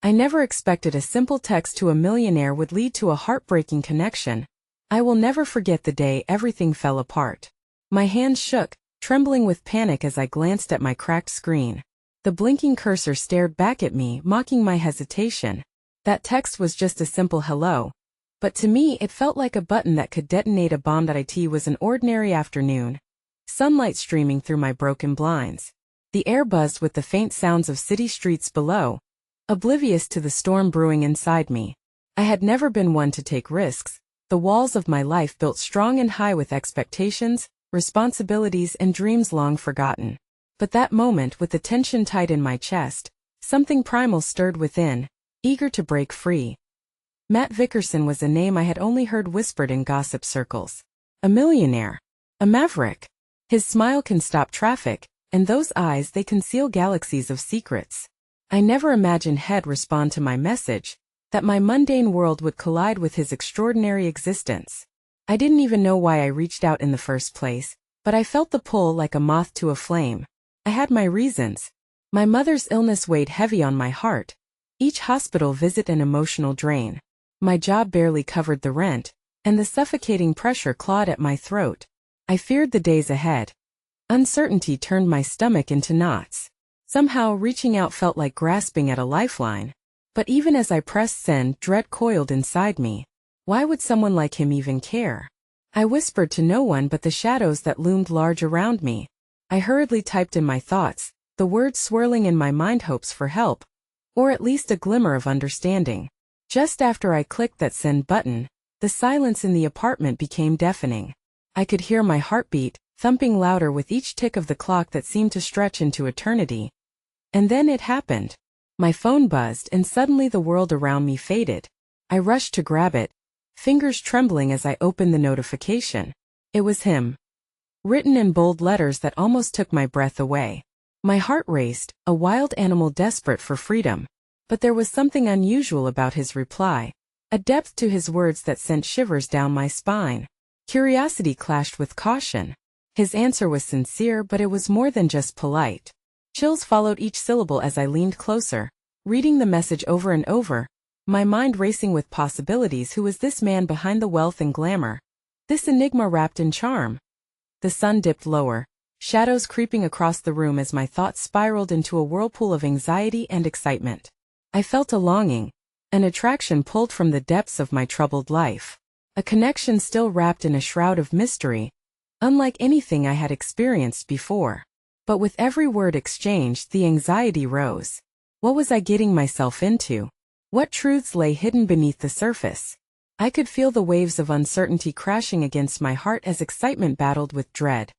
I never expected a simple text to a millionaire would lead to a heartbreaking connection. I will never forget the day everything fell apart. My hands shook, trembling with panic as I glanced at my cracked screen. The blinking cursor stared back at me, mocking my hesitation. That text was just a simple hello. But to me it felt like a button that could detonate a bomb. It was an ordinary afternoon. Sunlight streaming through my broken blinds. The air buzzed with the faint sounds of city streets below, oblivious to the storm brewing inside me. I had never been one to take risks, the walls of my life built strong and high with expectations, responsibilities and dreams long forgotten. But that moment, with the tension tight in my chest, something primal stirred within, eager to break free. Matt Vickerson was a name I had only heard whispered in gossip circles. A millionaire. A maverick. His smile can stop traffic, and those eyes, they conceal galaxies of secrets. I never imagined he'd respond to my message, that my mundane world would collide with his extraordinary existence. I didn't even know why I reached out in the first place, but I felt the pull like a moth to a flame. I had my reasons. My mother's illness weighed heavy on my heart, each hospital visit an emotional drain. My job barely covered the rent, and the suffocating pressure clawed at my throat. I feared the days ahead. Uncertainty turned my stomach into knots. Somehow, reaching out felt like grasping at a lifeline. But even as I pressed send, dread coiled inside me. Why would someone like him even care? I whispered to no one but the shadows that loomed large around me. I hurriedly typed in my thoughts, the words swirling in my mind, hopes for help, or at least a glimmer of understanding. Just after I clicked that send button, the silence in the apartment became deafening. I could hear my heartbeat, thumping louder with each tick of the clock that seemed to stretch into eternity. And then it happened. My phone buzzed and suddenly the world around me faded. I rushed to grab it, fingers trembling as I opened the notification. It was him. Written in bold letters that almost took my breath away. My heart raced, a wild animal desperate for freedom. But there was something unusual about his reply, a depth to his words that sent shivers down my spine. Curiosity clashed with caution. His answer was sincere, but it was more than just polite. Chills followed each syllable as I leaned closer, reading the message over and over, my mind racing with possibilities. Who was this man behind the wealth and glamour? This enigma wrapped in charm? The sun dipped lower, shadows creeping across the room as my thoughts spiraled into a whirlpool of anxiety and excitement. I felt a longing, an attraction pulled from the depths of my troubled life. A connection still wrapped in a shroud of mystery, unlike anything I had experienced before. But with every word exchanged, the anxiety rose. What was I getting myself into? What truths lay hidden beneath the surface? I could feel the waves of uncertainty crashing against my heart as excitement battled with dread.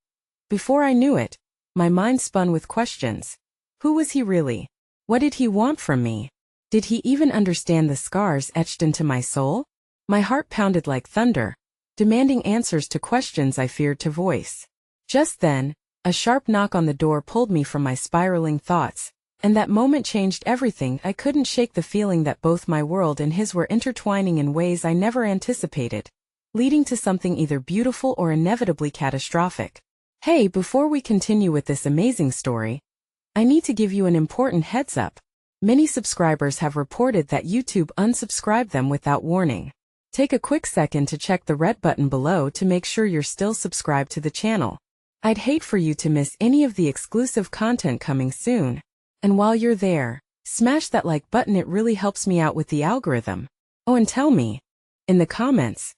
Before I knew it, my mind spun with questions. Who was he really? What did he want from me? Did he even understand the scars etched into my soul? My heart pounded like thunder, demanding answers to questions I feared to voice. Just then, a sharp knock on the door pulled me from my spiraling thoughts, and that moment changed everything. I couldn't shake the feeling that both my world and his were intertwining in ways I never anticipated, leading to something either beautiful or inevitably catastrophic. Hey, before we continue with this amazing story, I need to give you an important heads up. Many subscribers have reported that YouTube unsubscribed them without warning. Take a quick second to check the red button below to make sure you're still subscribed to the channel. I'd hate for you to miss any of the exclusive content coming soon. And while you're there, smash that like button, it really helps me out with the algorithm. Oh, and tell me, in the comments,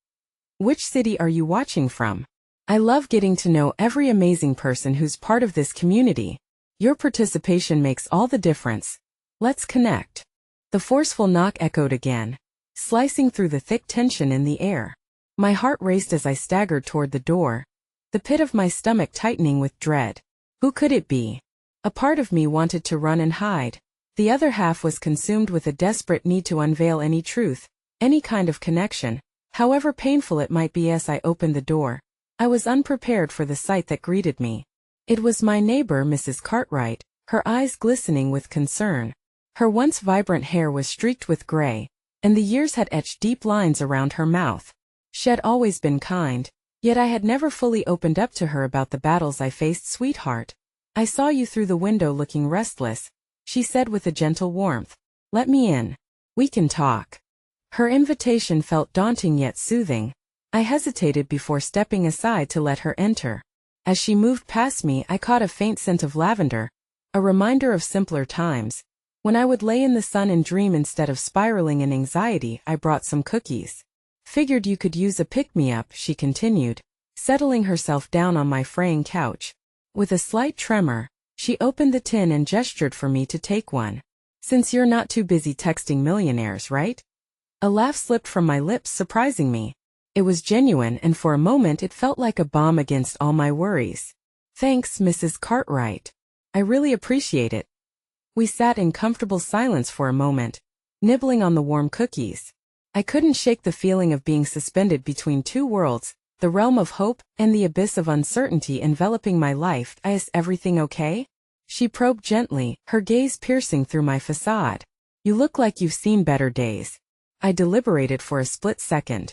which city are you watching from? I love getting to know every amazing person who's part of this community. Your participation makes all the difference. Let's connect. The forceful knock echoed again, slicing through the thick tension in the air. My heart raced as I staggered toward the door, the pit of my stomach tightening with dread. Who could it be? A part of me wanted to run and hide. The other half was consumed with a desperate need to unveil any truth, any kind of connection, however painful it might be. As I opened the door, I was unprepared for the sight that greeted me. It was my neighbor, Mrs. Cartwright, her eyes glistening with concern. Her once vibrant hair was streaked with gray, and the years had etched deep lines around her mouth. She had always been kind, yet I had never fully opened up to her about the battles I faced. Sweetheart, I saw you through the window looking restless, she said with a gentle warmth. Let me in. We can talk. Her invitation felt daunting yet soothing. I hesitated before stepping aside to let her enter. As she moved past me, I caught a faint scent of lavender, a reminder of simpler times. When I would lay in the sun and dream instead of spiraling in anxiety, I brought some cookies. Figured you could use a pick-me-up, she continued, settling herself down on my fraying couch. With a slight tremor, she opened the tin and gestured for me to take one. Since you're not too busy texting millionaires, right? A laugh slipped from my lips, surprising me. It was genuine, and for a moment it felt like a balm against all my worries. Thanks, Mrs. Cartwright. I really appreciate it. We sat in comfortable silence for a moment, nibbling on the warm cookies. I couldn't shake the feeling of being suspended between two worlds, the realm of hope and the abyss of uncertainty enveloping my life. Is everything okay? She probed gently, her gaze piercing through my facade. You look like you've seen better days. I deliberated for a split second.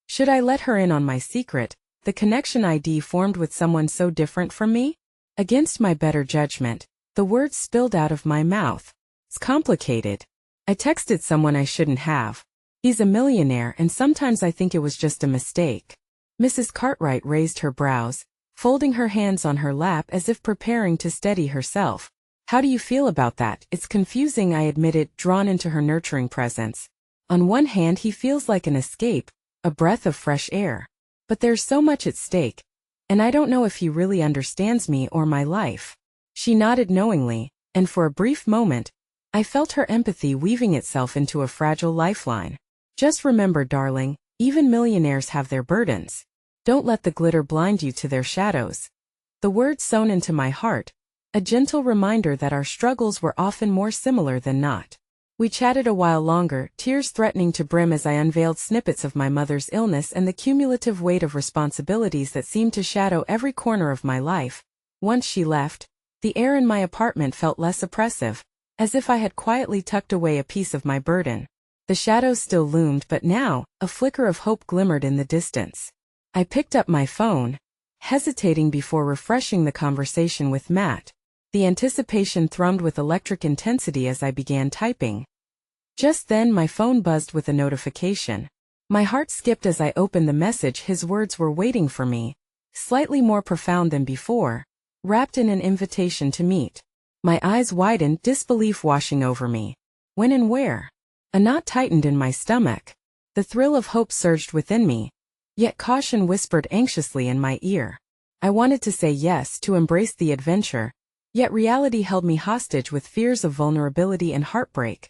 Should I let her in on my secret, the connection ID formed with someone so different from me? Against my better judgment, the words spilled out of my mouth. It's complicated. I texted someone I shouldn't have. He's a millionaire, and sometimes I think it was just a mistake. Mrs. Cartwright raised her brows, folding her hands on her lap as if preparing to steady herself. How do you feel about that? It's confusing, I admitted, drawn into her nurturing presence. On one hand, he feels like an escape, a breath of fresh air. But there's so much at stake, and I don't know if he really understands me or my life. She nodded knowingly, and for a brief moment, I felt her empathy weaving itself into a fragile lifeline. Just remember, darling, even millionaires have their burdens. Don't let the glitter blind you to their shadows. The words sewn into my heart, a gentle reminder that our struggles were often more similar than not. We chatted a while longer, tears threatening to brim as I unveiled snippets of my mother's illness and the cumulative weight of responsibilities that seemed to shadow every corner of my life. Once she left, the air in my apartment felt less oppressive, as if I had quietly tucked away a piece of my burden. The shadows still loomed, but now, a flicker of hope glimmered in the distance. I picked up my phone, hesitating before refreshing the conversation with Matt. The anticipation thrummed with electric intensity as I began typing. Just then my phone buzzed with a notification. My heart skipped as I opened the message. His words were waiting for me, slightly more profound than before, wrapped in an invitation to meet. My eyes widened, disbelief washing over me. When and where? A knot tightened in my stomach. The thrill of hope surged within me, yet caution whispered anxiously in my ear. I wanted to say yes, to embrace the adventure, yet reality held me hostage with fears of vulnerability and heartbreak.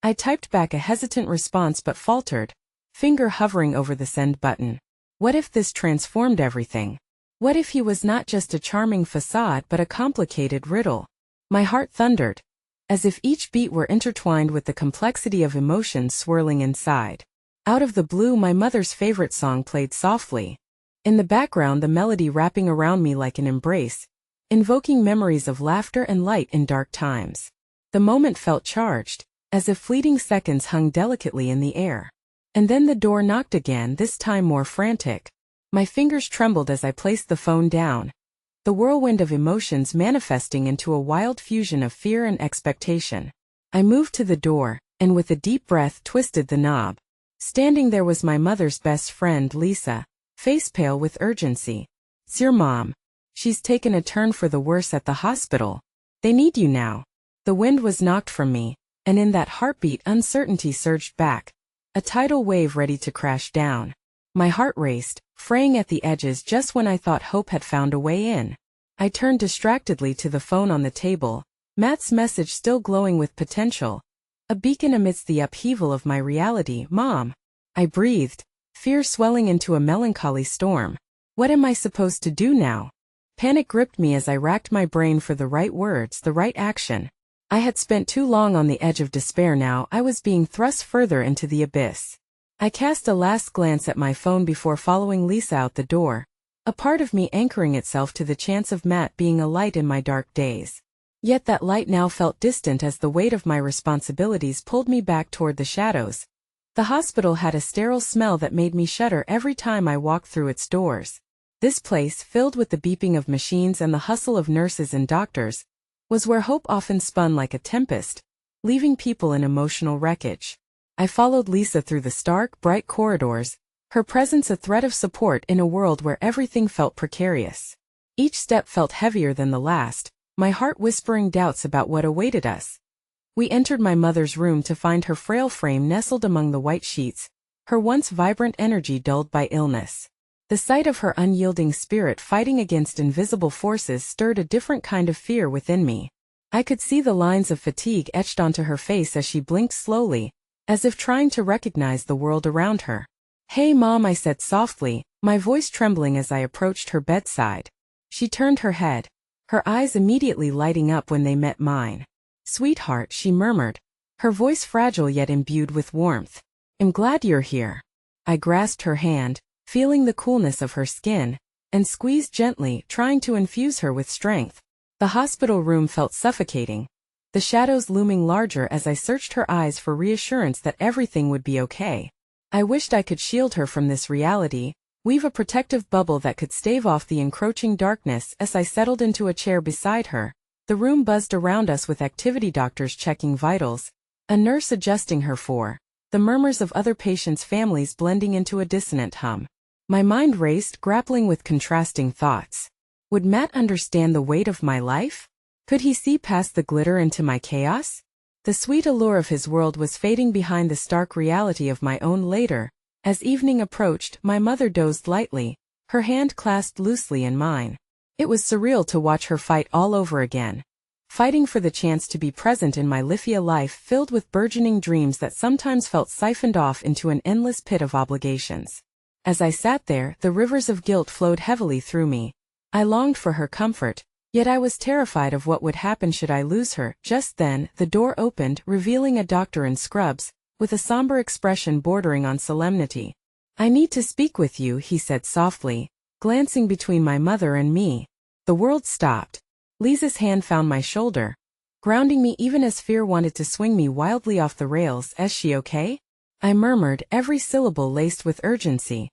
I typed back a hesitant response but faltered, finger hovering over the send button. What if this transformed everything? What if he was not just a charming facade but a complicated riddle? My heart thundered, as if each beat were intertwined with the complexity of emotions swirling inside. Out of the blue, my mother's favorite song played softly. In the background, the melody wrapping around me like an embrace, invoking memories of laughter and light in dark times. The moment felt charged, as if fleeting seconds hung delicately in the air. And then the door knocked again, this time more frantic. My fingers trembled as I placed the phone down, the whirlwind of emotions manifesting into a wild fusion of fear and expectation. I moved to the door, and with a deep breath twisted the knob. Standing there was my mother's best friend, Lisa, face pale with urgency. It's your mom. She's taken a turn for the worse at the hospital. They need you now. The wind was knocked from me, and in that heartbeat uncertainty surged back, a tidal wave ready to crash down. My heart raced, fraying at the edges just when I thought hope had found a way in. I turned distractedly to the phone on the table, Matt's message still glowing with potential, a beacon amidst the upheaval of my reality. Mom. I breathed, fear swelling into a melancholy storm. What am I supposed to do now? Panic gripped me as I racked my brain for the right words, the right action. I had spent too long on the edge of despair. Now I was being thrust further into the abyss. I cast a last glance at my phone before following Lisa out the door, a part of me anchoring itself to the chance of Matt being a light in my dark days. Yet that light now felt distant as the weight of my responsibilities pulled me back toward the shadows. The hospital had a sterile smell that made me shudder every time I walked through its doors. This place, filled with the beeping of machines and the hustle of nurses and doctors, was where hope often spun like a tempest, leaving people in emotional wreckage. I followed Lisa through the stark, bright corridors, her presence a thread of support in a world where everything felt precarious. Each step felt heavier than the last, my heart whispering doubts about what awaited us. We entered my mother's room to find her frail frame nestled among the white sheets, her once vibrant energy dulled by illness. The sight of her unyielding spirit fighting against invisible forces stirred a different kind of fear within me. I could see the lines of fatigue etched onto her face as she blinked slowly, as if trying to recognize the world around her. "Hey Mom," I said softly, my voice trembling as I approached her bedside. She turned her head, her eyes immediately lighting up when they met mine. "Sweetheart," she murmured, her voice fragile yet imbued with warmth. "I'm glad you're here." I grasped her hand, feeling the coolness of her skin, and squeezed gently, trying to infuse her with strength. The hospital room felt suffocating, the shadows looming larger as I searched her eyes for reassurance that everything would be okay. I wished I could shield her from this reality, weave a protective bubble that could stave off the encroaching darkness. As I settled into a chair beside her, the room buzzed around us with activity doctors checking vitals, a nurse adjusting her for, the murmurs of other patients' families blending into a dissonant hum. My mind raced, grappling with contrasting thoughts. Would Matt understand the weight of my life? Could he see past the glitter into my chaos? The sweet allure of his world was fading behind the stark reality of my own. Later, as evening approached, my mother dozed lightly, her hand clasped loosely in mine. It was surreal to watch her fight all over again, fighting for the chance to be present in my Lifia life filled with burgeoning dreams that sometimes felt siphoned off into an endless pit of obligations. As I sat there, the rivers of guilt flowed heavily through me. I longed for her comfort, yet I was terrified of what would happen should I lose her. Just then, the door opened, revealing a doctor in scrubs, with a somber expression bordering on solemnity. "I need to speak with you," he said softly, glancing between my mother and me. The world stopped. Lisa's hand found my shoulder, grounding me even as fear wanted to swing me wildly off the rails. "Is she okay?" I murmured, every syllable laced with urgency.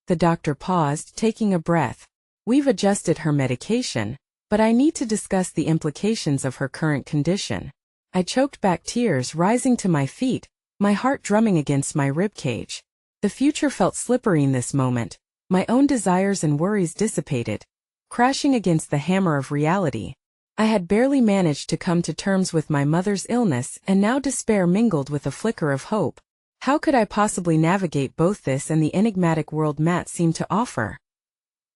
The doctor paused, taking a breath. "We've adjusted her medication, but I need to discuss the implications of her current condition." I choked back tears rising to my feet, my heart drumming against my ribcage. The future felt slippery in this moment, my own desires and worries dissipated, crashing against the hammer of reality. I had barely managed to come to terms with my mother's illness, and now despair mingled with a flicker of hope. How could I possibly navigate both this and the enigmatic world Matt seemed to offer?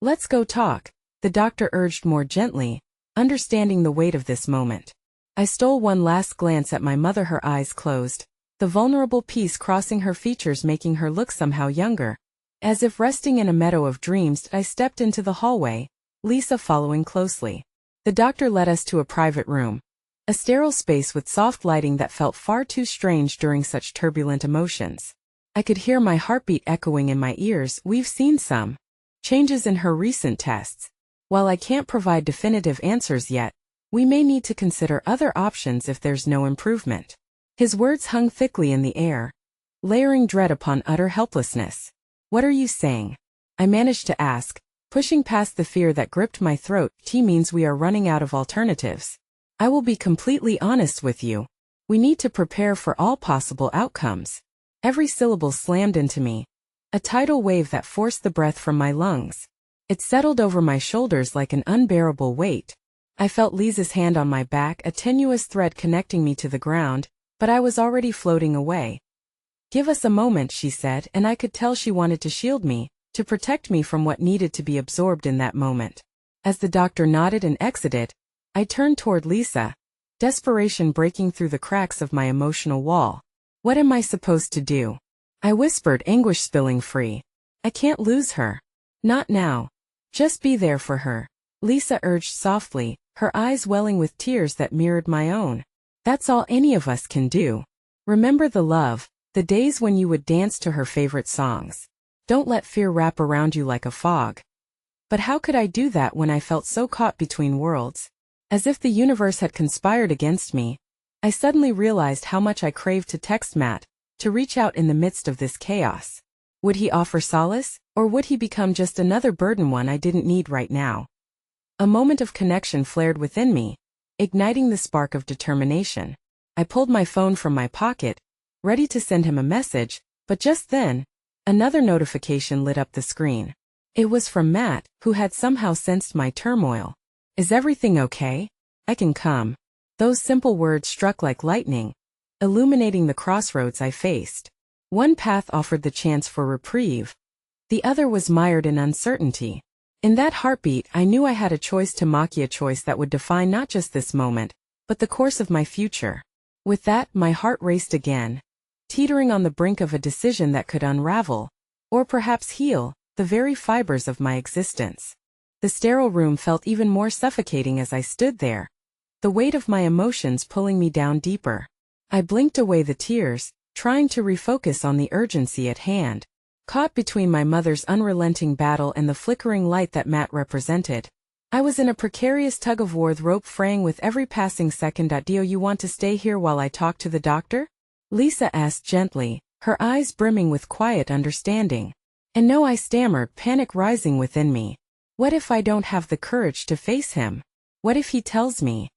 "Let's go talk," the doctor urged more gently, understanding the weight of this moment. I stole one last glance at my mother, her eyes closed, the vulnerable peace crossing her features making her look somehow younger. As if resting in a meadow of dreams, I stepped into the hallway, Lisa following closely. The doctor led us to a private room, a sterile space with soft lighting that felt far too strange during such turbulent emotions. I could hear my heartbeat echoing in my ears. "We've seen some changes in her recent tests. While I can't provide definitive answers yet, we may need to consider other options if there's no improvement." His words hung thickly in the air, layering dread upon utter helplessness. "What are you saying?" I managed to ask, pushing past the fear that gripped my throat. "T means we are running out of alternatives. I will be completely honest with you. We need to prepare for all possible outcomes." Every syllable slammed into me, a tidal wave that forced the breath from my lungs. It settled over my shoulders like an unbearable weight. I felt Lisa's hand on my back, a tenuous thread connecting me to the ground, but I was already floating away. "Give us a moment," she said, and I could tell she wanted to shield me, to protect me from what needed to be absorbed in that moment. As the doctor nodded and exited, I turned toward Lisa, desperation breaking through the cracks of my emotional wall. "What am I supposed to do?" I whispered, anguish spilling free. "I can't lose her. Not now. Just be there for her," Lisa urged softly, her eyes welling with tears that mirrored my own. "That's all any of us can do. Remember the love, the days when you would dance to her favorite songs. Don't let fear wrap around you like a fog." But how could I do that when I felt so caught between worlds? As if the universe had conspired against me, I suddenly realized how much I craved to text Matt, to reach out in the midst of this chaos. Would he offer solace, or would he become just another burden, one I didn't need right now? A moment of connection flared within me, igniting the spark of determination. I pulled my phone from my pocket, ready to send him a message, but just then, another notification lit up the screen. It was from Matt, who had somehow sensed my turmoil. "Is everything okay? I can come." Those simple words struck like lightning, illuminating the crossroads I faced. One path offered the chance for reprieve. The other was mired in uncertainty. In that heartbeat, I knew I had a choice to make, a choice that would define not just this moment, but the course of my future. With that, my heart raced again, teetering on the brink of a decision that could unravel, or perhaps heal, the very fibers of my existence. The sterile room felt even more suffocating as I stood there, the weight of my emotions pulling me down deeper. I blinked away the tears, trying to refocus on the urgency at hand. Caught between my mother's unrelenting battle and the flickering light that Matt represented, I was in a precarious tug-of-war, the rope fraying with every passing second. "Do you want to stay here while I talk to the doctor?" Lisa asked gently, her eyes brimming with quiet understanding. "And no," I stammered, panic rising within me. What if I don't have the courage to face him? What if he tells me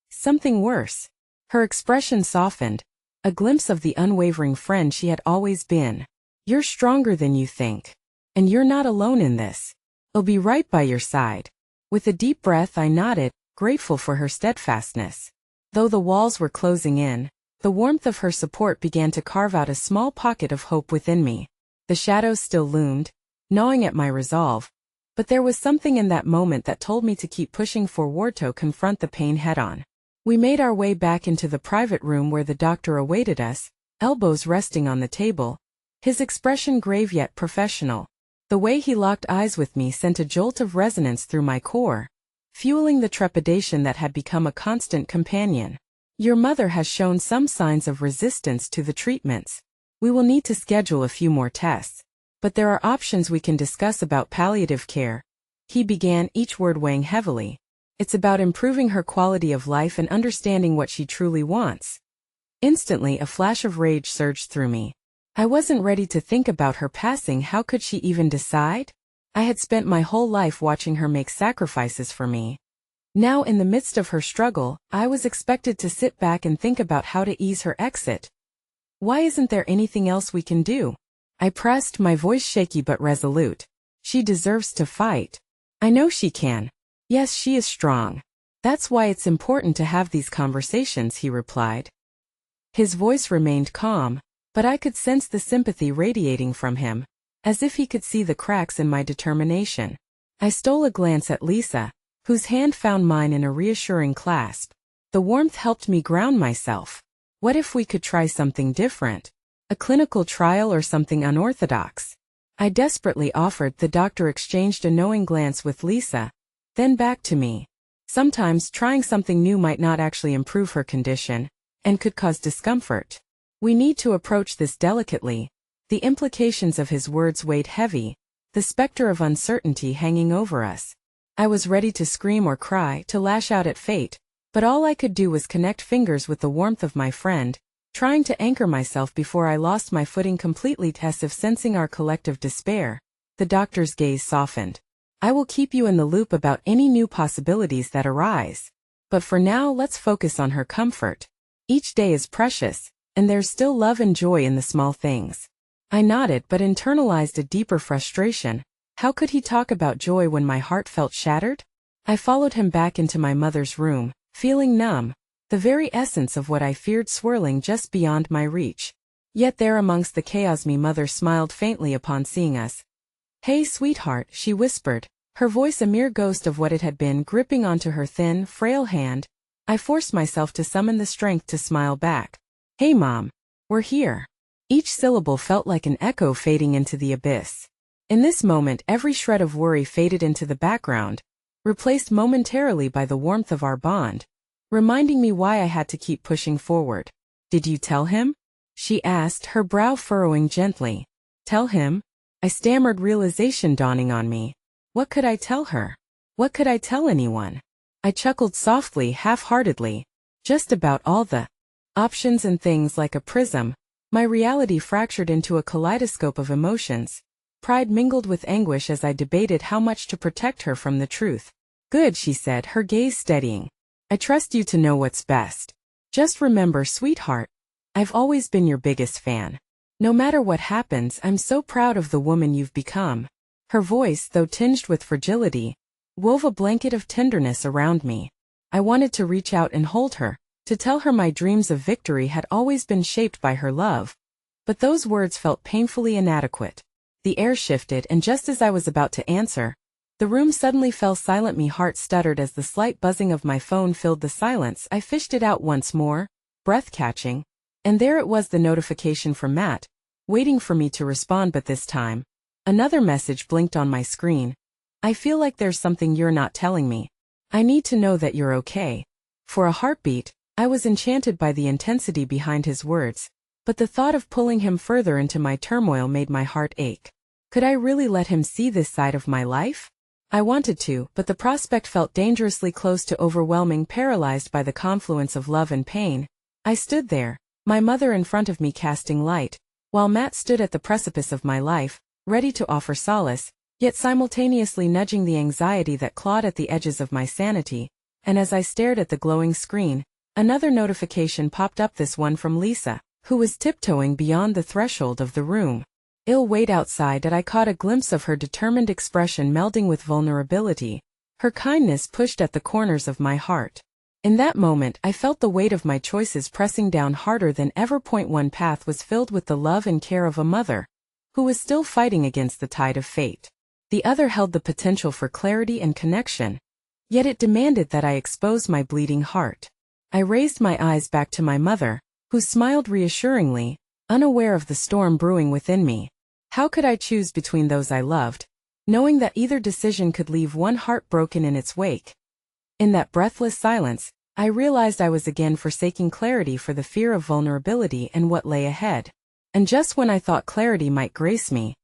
something worse? Her expression softened, a glimpse of the unwavering friend she had always been. "You're stronger than you think. And you're not alone in this. I'll be right by your side." With a deep breath, I nodded, grateful for her steadfastness. Though the walls were closing in, the warmth of her support began to carve out a small pocket of hope within me. The shadows still loomed, gnawing at my resolve, but there was something in that moment that told me to keep pushing forward, to confront the pain head-on. We made our way back into the private room where the doctor awaited us, elbows resting on the table, his expression grave yet professional. The way he locked eyes with me sent a jolt of resonance through my core, fueling the trepidation that had become a constant companion. "Your mother has shown some signs of resistance to the treatments. We will need to schedule a few more tests. But there are options we can discuss about palliative care," he began, each word weighing heavily. "It's about improving her quality of life and understanding what she truly wants." Instantly, a flash of rage surged through me. I wasn't ready to think about her passing. How could she even decide? I had spent my whole life watching her make sacrifices for me. Now, in the midst of her struggle, I was expected to sit back and think about how to ease her exit. "Why isn't there anything else we can do?" I pressed, my voice shaky but resolute. "She deserves to fight. I know she can. Yes, she is strong. That's why it's important to have these conversations," he replied. His voice remained calm, but I could sense the sympathy radiating from him, as if he could see the cracks in my determination. I stole a glance at Lisa, whose hand found mine in a reassuring clasp. The warmth helped me ground myself. What if we could try something different? A clinical trial or something unorthodox? I desperately offered. The doctor exchanged a knowing glance with Lisa, then back to me. Sometimes trying something new might not actually improve her condition, and could cause discomfort. We need to approach this delicately. The implications of his words weighed heavy, the specter of uncertainty hanging over us. I was ready to scream or cry, to lash out at fate, but all I could do was connect fingers with the warmth of my friend, trying to anchor myself before I lost my footing completely. As if sensing our collective despair, the doctor's gaze softened. "I will keep you in the loop about any new possibilities that arise. But for now, let's focus on her comfort. Each day is precious, and there's still love and joy in the small things." I nodded but internalized a deeper frustration. How could he talk about joy when my heart felt shattered? I followed him back into my mother's room, feeling numb, the very essence of what I feared swirling just beyond my reach. Yet there amongst the chaos, my mother smiled faintly upon seeing us. "Hey, sweetheart," she whispered, her voice a mere ghost of what it had been, gripping onto her thin, frail hand. I forced myself to summon the strength to smile back. "Hey, Mom. We're here." Each syllable felt like an echo fading into the abyss. In this moment, every shred of worry faded into the background, replaced momentarily by the warmth of our bond, reminding me why I had to keep pushing forward. "Did you tell him?" she asked, her brow furrowing gently. "Tell him?" I stammered, realization dawning on me. What could I tell her? What could I tell anyone? I chuckled softly, half-heartedly. Just about all the options and things. Like a prism, my reality fractured into a kaleidoscope of emotions. Pride mingled with anguish as I debated how much to protect her from the truth. "Good," she said, her gaze steadying. "I trust you to know what's best. Just remember, sweetheart, I've always been your biggest fan. No matter what happens, I'm so proud of the woman you've become." Her voice, though tinged with fragility, wove a blanket of tenderness around me. I wanted to reach out and hold her, to tell her my dreams of victory had always been shaped by her love. But those words felt painfully inadequate. The air shifted, and just as I was about to answer, the room suddenly fell silent. My heart stuttered as the slight buzzing of my phone filled the silence. I fished it out once more, breath-catching, and there it was, the notification from Matt, waiting for me to respond. But this time, another message blinked on my screen. "I feel like there's something you're not telling me. I need to know that you're okay." For a heartbeat, I was enchanted by the intensity behind his words, but the thought of pulling him further into my turmoil made my heart ache. Could I really let him see this side of my life? I wanted to, but the prospect felt dangerously close to overwhelming. Paralyzed by the confluence of love and pain, I stood there, my mother in front of me casting light, while Matt stood at the precipice of my life, ready to offer solace, yet simultaneously nudging the anxiety that clawed at the edges of my sanity. And as I stared at the glowing screen, another notification popped up, this one from Lisa, who was tiptoeing beyond the threshold of the room. "I'll wait outside." I caught a glimpse of her determined expression melding with vulnerability. Her kindness pushed at the corners of my heart. In that moment, I felt the weight of my choices pressing down harder than ever. One path was filled with the love and care of a mother, who was still fighting against the tide of fate. The other held the potential for clarity and connection, yet it demanded that I expose my bleeding heart. I raised my eyes back to my mother, who smiled reassuringly, unaware of the storm brewing within me. How could I choose between those I loved, knowing that either decision could leave one heart broken in its wake? In that breathless silence, I realized I was again forsaking clarity for the fear of vulnerability and what lay ahead. And just when I thought clarity might grace me,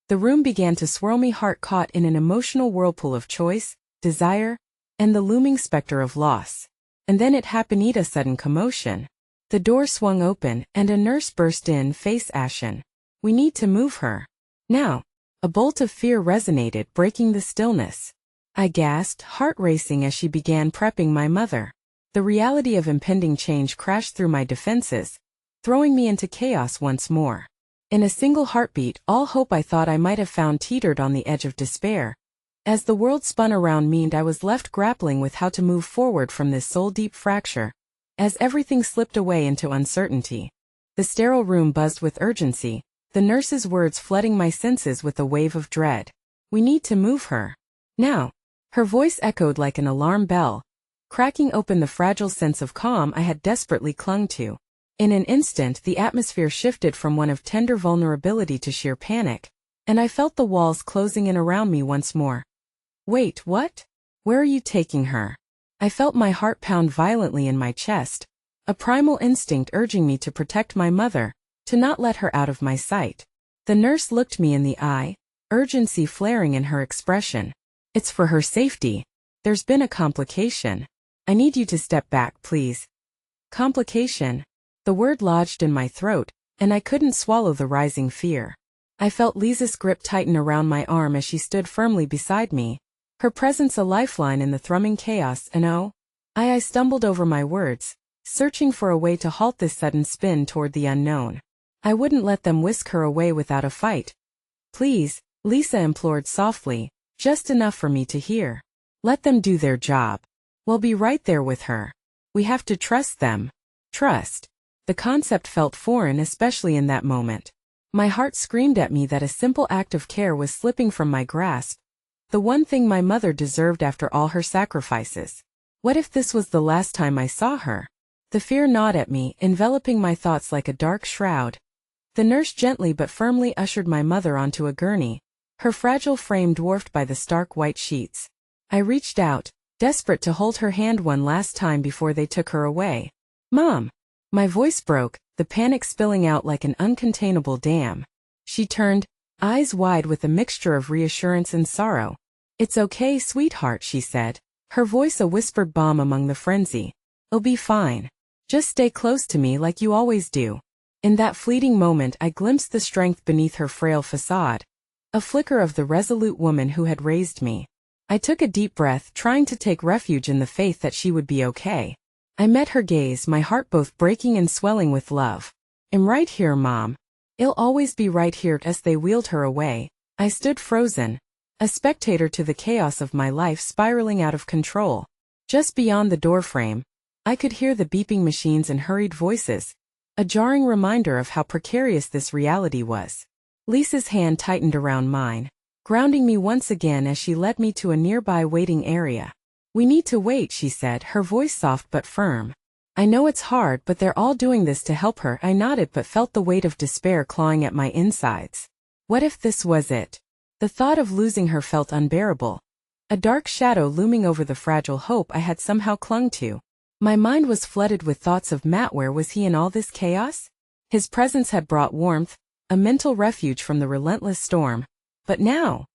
the room began to swirl, me heart caught in an emotional whirlpool of choice, desire, and the looming specter of loss. And then it happened, a sudden commotion. The door swung open, and a nurse burst in, face ashen. "We need to move her now." A bolt of fear resonated, breaking the stillness. I gasped, heart racing, as she began prepping my mother. The reality of impending change crashed through my defenses, throwing me into chaos once more. In a single heartbeat, all hope I thought I might have found teetered on the edge of despair. As the world spun around me, and I was left grappling with how to move forward from this soul-deep fracture. As everything slipped away into uncertainty, the sterile room buzzed with urgency, the nurse's words flooding my senses with a wave of dread. "We need to move her now." Her voice echoed like an alarm bell, cracking open the fragile sense of calm I had desperately clung to. In an instant, the atmosphere shifted from one of tender vulnerability to sheer panic, and I felt the walls closing in around me once more. "Wait, what? Where are you taking her?" I felt my heart pound violently in my chest, a primal instinct urging me to protect my mother, to not let her out of my sight. The nurse looked me in the eye, urgency flaring in her expression. "It's for her safety. There's been a complication. I need you to step back, please." Complication? The word lodged in my throat, and I couldn't swallow the rising fear. I felt Lisa's grip tighten around my arm as she stood firmly beside me, her presence a lifeline in the thrumming chaos. And I stumbled over my words, searching for a way to halt this sudden spin toward the unknown. I wouldn't let them whisk her away without a fight. "Please," Lisa implored softly, just enough for me to hear. "Let them do their job. We'll be right there with her. We have to trust them." Trust. The concept felt foreign, especially in that moment. My heart screamed at me that a simple act of care was slipping from my grasp. The one thing my mother deserved after all her sacrifices. What if this was the last time I saw her? The fear gnawed at me, enveloping my thoughts like a dark shroud. The nurse gently but firmly ushered my mother onto a gurney, her fragile frame dwarfed by the stark white sheets. I reached out, desperate to hold her hand one last time before they took her away. "Mom!" My voice broke, the panic spilling out like an uncontainable dam. She turned, eyes wide with a mixture of reassurance and sorrow. "It's okay, sweetheart," she said, her voice a whispered balm among the frenzy. "It'll be fine. Just stay close to me like you always do." In that fleeting moment, I glimpsed the strength beneath her frail facade, a flicker of the resolute woman who had raised me. I took a deep breath, trying to take refuge in the faith that she would be okay. I met her gaze, my heart both breaking and swelling with love. I'm right here, Mom. I'll always be right here. As they wheeled her away, I stood frozen, a spectator to the chaos of my life spiraling out of control. Just beyond the doorframe, I could hear the beeping machines and hurried voices, a jarring reminder of how precarious this reality was. Lisa's hand tightened around mine, grounding me once again as she led me to a nearby waiting area. We need to wait, she said, her voice soft but firm. I know it's hard, but they're all doing this to help her. I nodded but felt the weight of despair clawing at my insides. What if this was it? The thought of losing her felt unbearable, a dark shadow looming over the fragile hope I had somehow clung to. My mind was flooded with thoughts of Matt. Where was he in all this chaos? His presence had brought warmth, a mental refuge from the relentless storm. But now?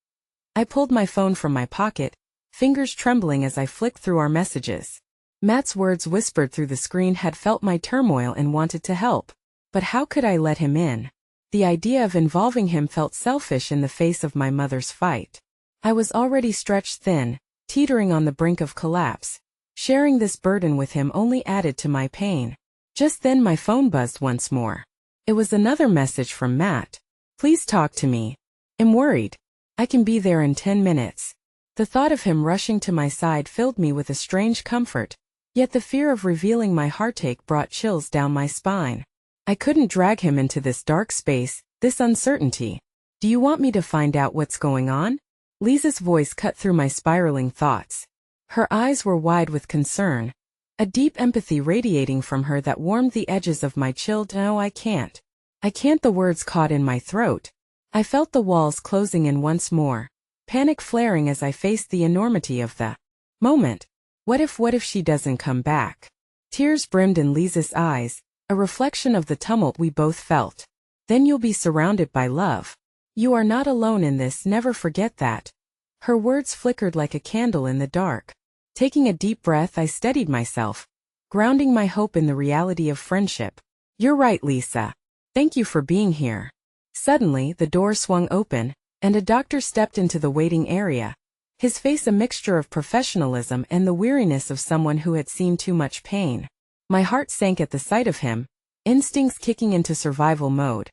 I pulled my phone from my pocket, fingers trembling as I flicked through our messages. Matt's words whispered through the screen had felt my turmoil and wanted to help. But how could I let him in? The idea of involving him felt selfish in the face of my mother's fight. I was already stretched thin, teetering on the brink of collapse. Sharing this burden with him only added to my pain. Just then my phone buzzed once more. It was another message from Matt. Please talk to me. I'm worried. I can be there in 10 minutes. The thought of him rushing to my side filled me with a strange comfort, yet the fear of revealing my heartache brought chills down my spine. I couldn't drag him into this dark space, this uncertainty. Do you want me to find out what's going on? Lisa's voice cut through my spiraling thoughts. Her eyes were wide with concern, a deep empathy radiating from her that warmed the edges of my chilled "No, I can't. I can't." The words caught in my throat. I felt the walls closing in once more, panic flaring as I faced the enormity of the moment. What if she doesn't come back? Tears brimmed in Lisa's eyes, a reflection of the tumult we both felt. Then you'll be surrounded by love. You are not alone in this, never forget that. Her words flickered like a candle in the dark. Taking a deep breath, I steadied myself, grounding my hope in the reality of friendship. You're right, Lisa. Thank you for being here. Suddenly, the door swung open, and a doctor stepped into the waiting area, his face a mixture of professionalism and the weariness of someone who had seen too much pain. My heart sank at the sight of him, instincts kicking into survival mode.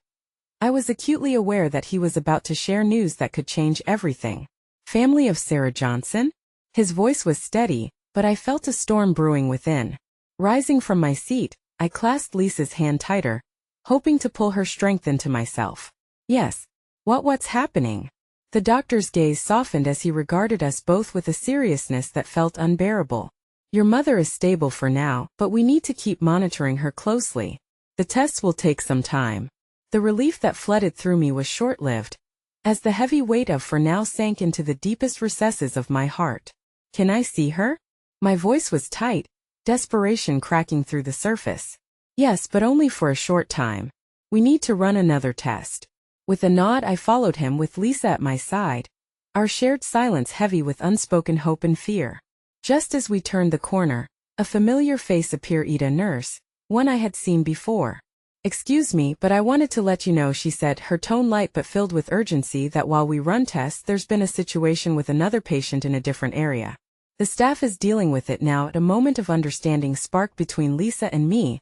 I was acutely aware that he was about to share news that could change everything. Family of Sarah Johnson? His voice was steady, but I felt a storm brewing within. Rising from my seat, I clasped Lisa's hand tighter, hoping to pull her strength into myself. Yes. What's happening? The doctor's gaze softened as he regarded us both with a seriousness that felt unbearable. Your mother is stable for now, but we need to keep monitoring her closely. The tests will take some time. The relief that flooded through me was short-lived, as the heavy weight of "for now" sank into the deepest recesses of my heart. Can I see her? My voice was tight, desperation cracking through the surface. Yes, but only for a short time. We need to run another test. With a nod, I followed him with Lisa at my side, our shared silence heavy with unspoken hope and fear. Just as we turned the corner, a familiar face appeared, a nurse, one I had seen before. Excuse me, but I wanted to let you know, she said, her tone light but filled with urgency, that while we run tests, there's been a situation with another patient in a different area. The staff is dealing with it now. At a moment of understanding sparked between Lisa and me,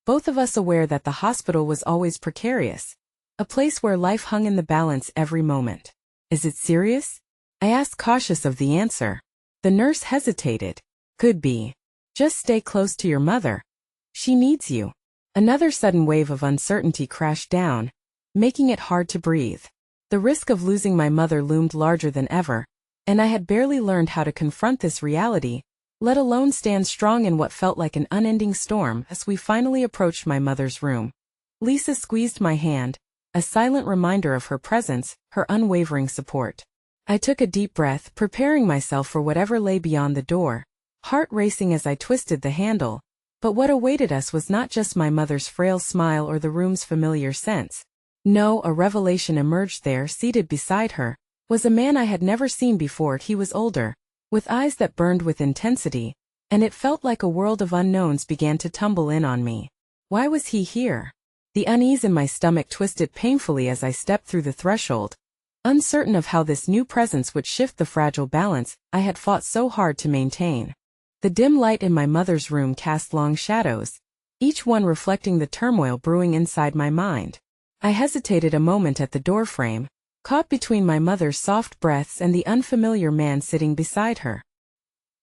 both of us aware that the hospital was always precarious, a place where life hung in the balance every moment. Is it serious? I asked, cautious of the answer. The nurse hesitated. Could be. Just stay close to your mother. She needs you. Another sudden wave of uncertainty crashed down, making it hard to breathe. The risk of losing my mother loomed larger than ever, and I had barely learned how to confront this reality, let alone stand strong in what felt like an unending storm. As we finally approached my mother's room, Lisa squeezed my hand, a silent reminder of her presence, her unwavering support. I took a deep breath, preparing myself for whatever lay beyond the door, heart racing as I twisted the handle. But what awaited us was not just my mother's frail smile or the room's familiar scents. No, a revelation emerged there. Seated beside her was a man I had never seen before. He was older, with eyes that burned with intensity, and it felt like a world of unknowns began to tumble in on me. Why was he here? The unease in my stomach twisted painfully as I stepped through the threshold, uncertain of how this new presence would shift the fragile balance I had fought so hard to maintain. The dim light in my mother's room cast long shadows, each one reflecting the turmoil brewing inside my mind. I hesitated a moment at the doorframe, caught between my mother's soft breaths and the unfamiliar man sitting beside her.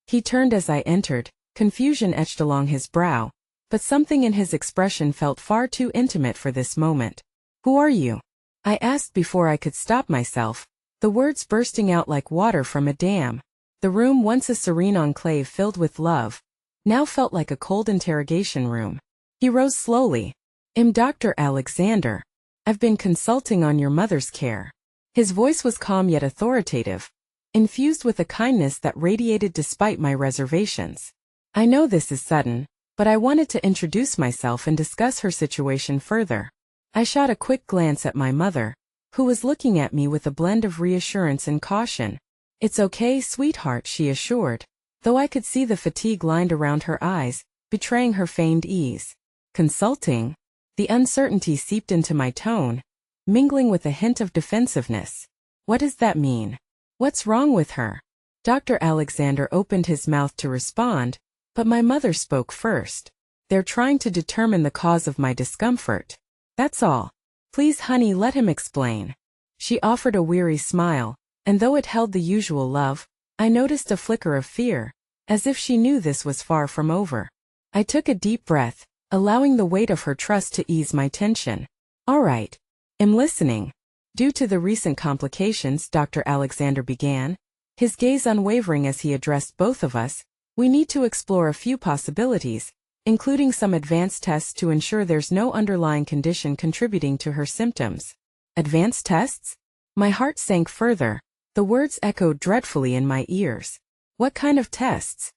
He turned as I entered, confusion etched along his brow, but something in his expression felt far too intimate for this moment. "Who are you?" I asked before I could stop myself, the words bursting out like water from a dam. The room, once a serene enclave filled with love, now felt like a cold interrogation room. He rose slowly. "I'm Dr. Alexander. I've been consulting on your mother's care." His voice was calm yet authoritative, infused with a kindness that radiated despite my reservations. "I know this is sudden, but I wanted to introduce myself and discuss her situation further." I shot a quick glance at my mother, who was looking at me with a blend of reassurance and caution. "It's okay, sweetheart," she assured, though I could see the fatigue lined around her eyes, betraying her feigned ease. "Consulting?" The uncertainty seeped into my tone, mingling with a hint of defensiveness. "What does that mean? What's wrong with her?" Dr. Alexander opened his mouth to respond, but my mother spoke first. "They're trying to determine the cause of my discomfort. That's all. Please, honey, let him explain." She offered a weary smile, and though it held the usual love, I noticed a flicker of fear, as if she knew this was far from over. I took a deep breath, allowing the weight of her trust to ease my tension. "All right. I'm listening." "Due to the recent complications," Dr. Alexander began, his gaze unwavering as he addressed both of us, "we need to explore a few possibilities, including some advanced tests to ensure there's no underlying condition contributing to her symptoms." "Advanced tests?" My heart sank further. The words echoed dreadfully in my ears. "What kind of tests?"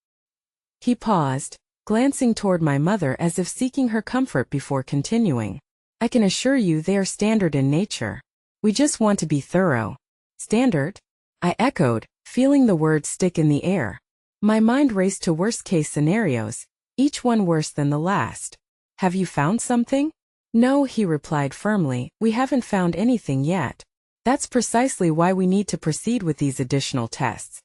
He paused, glancing toward my mother as if seeking her comfort before continuing. "I can assure you they are standard in nature. We just want to be thorough." "Standard?" I echoed, feeling the words stick in the air. My mind raced to worst-case scenarios, each one worse than the last. "Have you found something?" "No," he replied firmly, "we haven't found anything yet. That's precisely why we need to proceed with these additional tests."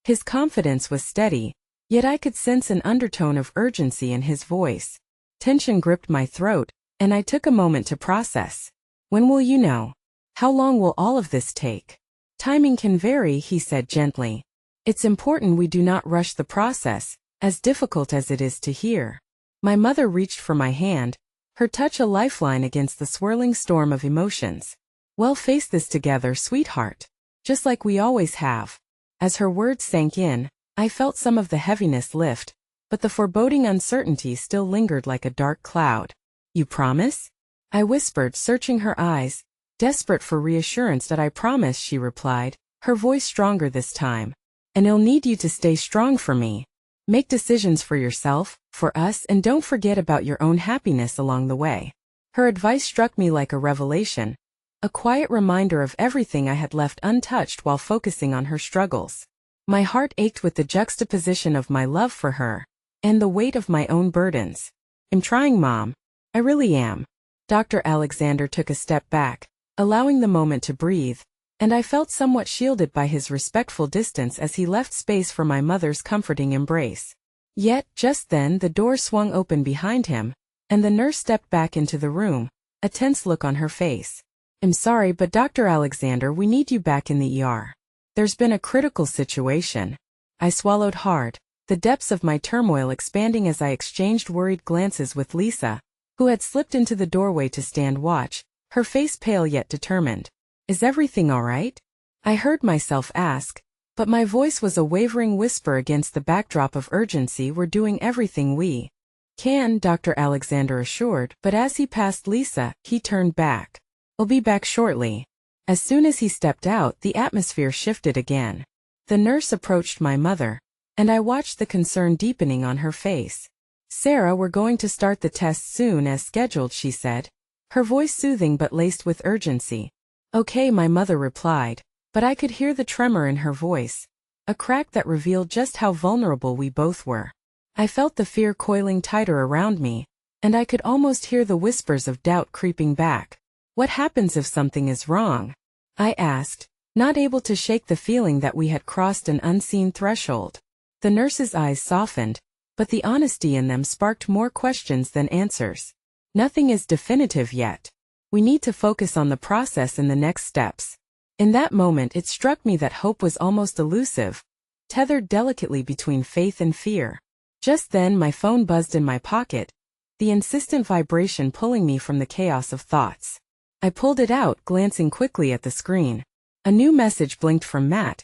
His confidence was steady, yet I could sense an undertone of urgency in his voice. Tension gripped my throat, and I took a moment to process. "When will you know? How long will all of this take?" "Timing can vary," he said gently. "It's important we do not rush the process, as difficult as it is to hear." My mother reached for my hand, her touch a lifeline against the swirling storm of emotions. "We'll face this together, sweetheart. Just like we always have." As her words sank in, I felt some of the heaviness lift, but the foreboding uncertainty still lingered like a dark cloud. "You promise?" I whispered, searching her eyes, desperate for reassurance. "That I promise," she replied, her voice stronger this time. "And I'll need you to stay strong for me. Make decisions for yourself, for us, and don't forget about your own happiness along the way." Her advice struck me like a revelation, a quiet reminder of everything I had left untouched while focusing on her struggles. My heart ached with the juxtaposition of my love for her and the weight of my own burdens. "I'm trying, Mom. I really am." Dr. Alexander took a step back, allowing the moment to breathe, and I felt somewhat shielded by his respectful distance as he left space for my mother's comforting embrace. Yet, just then the door swung open behind him, and the nurse stepped back into the room, a tense look on her face. "I'm sorry, but Dr. Alexander, we need you back in the ER. There's been a critical situation." I swallowed hard, the depths of my turmoil expanding as I exchanged worried glances with Lisa, who had slipped into the doorway to stand watch, her face pale yet determined. "Is everything all right?" I heard myself ask, but my voice was a wavering whisper against the backdrop of urgency. "We're doing everything we can," Dr. Alexander assured, but as he passed Lisa, he turned back. "I'll be back shortly." As soon as he stepped out, the atmosphere shifted again. The nurse approached my mother, and I watched the concern deepening on her face. "Sarah, we're going to start the test soon as scheduled," she said, her voice soothing but laced with urgency. "Okay," my mother replied, but I could hear the tremor in her voice, a crack that revealed just how vulnerable we both were. I felt the fear coiling tighter around me, and I could almost hear the whispers of doubt creeping back. "What happens if something is wrong?" I asked, not able to shake the feeling that we had crossed an unseen threshold. The nurse's eyes softened, but the honesty in them sparked more questions than answers. Nothing is definitive yet. We need to focus on the process and the next steps. In that moment it struck me that hope was almost elusive, tethered delicately between faith and fear. Just then my phone buzzed in my pocket, the insistent vibration pulling me from the chaos of thoughts. I pulled it out, glancing quickly at the screen. A new message blinked from Matt.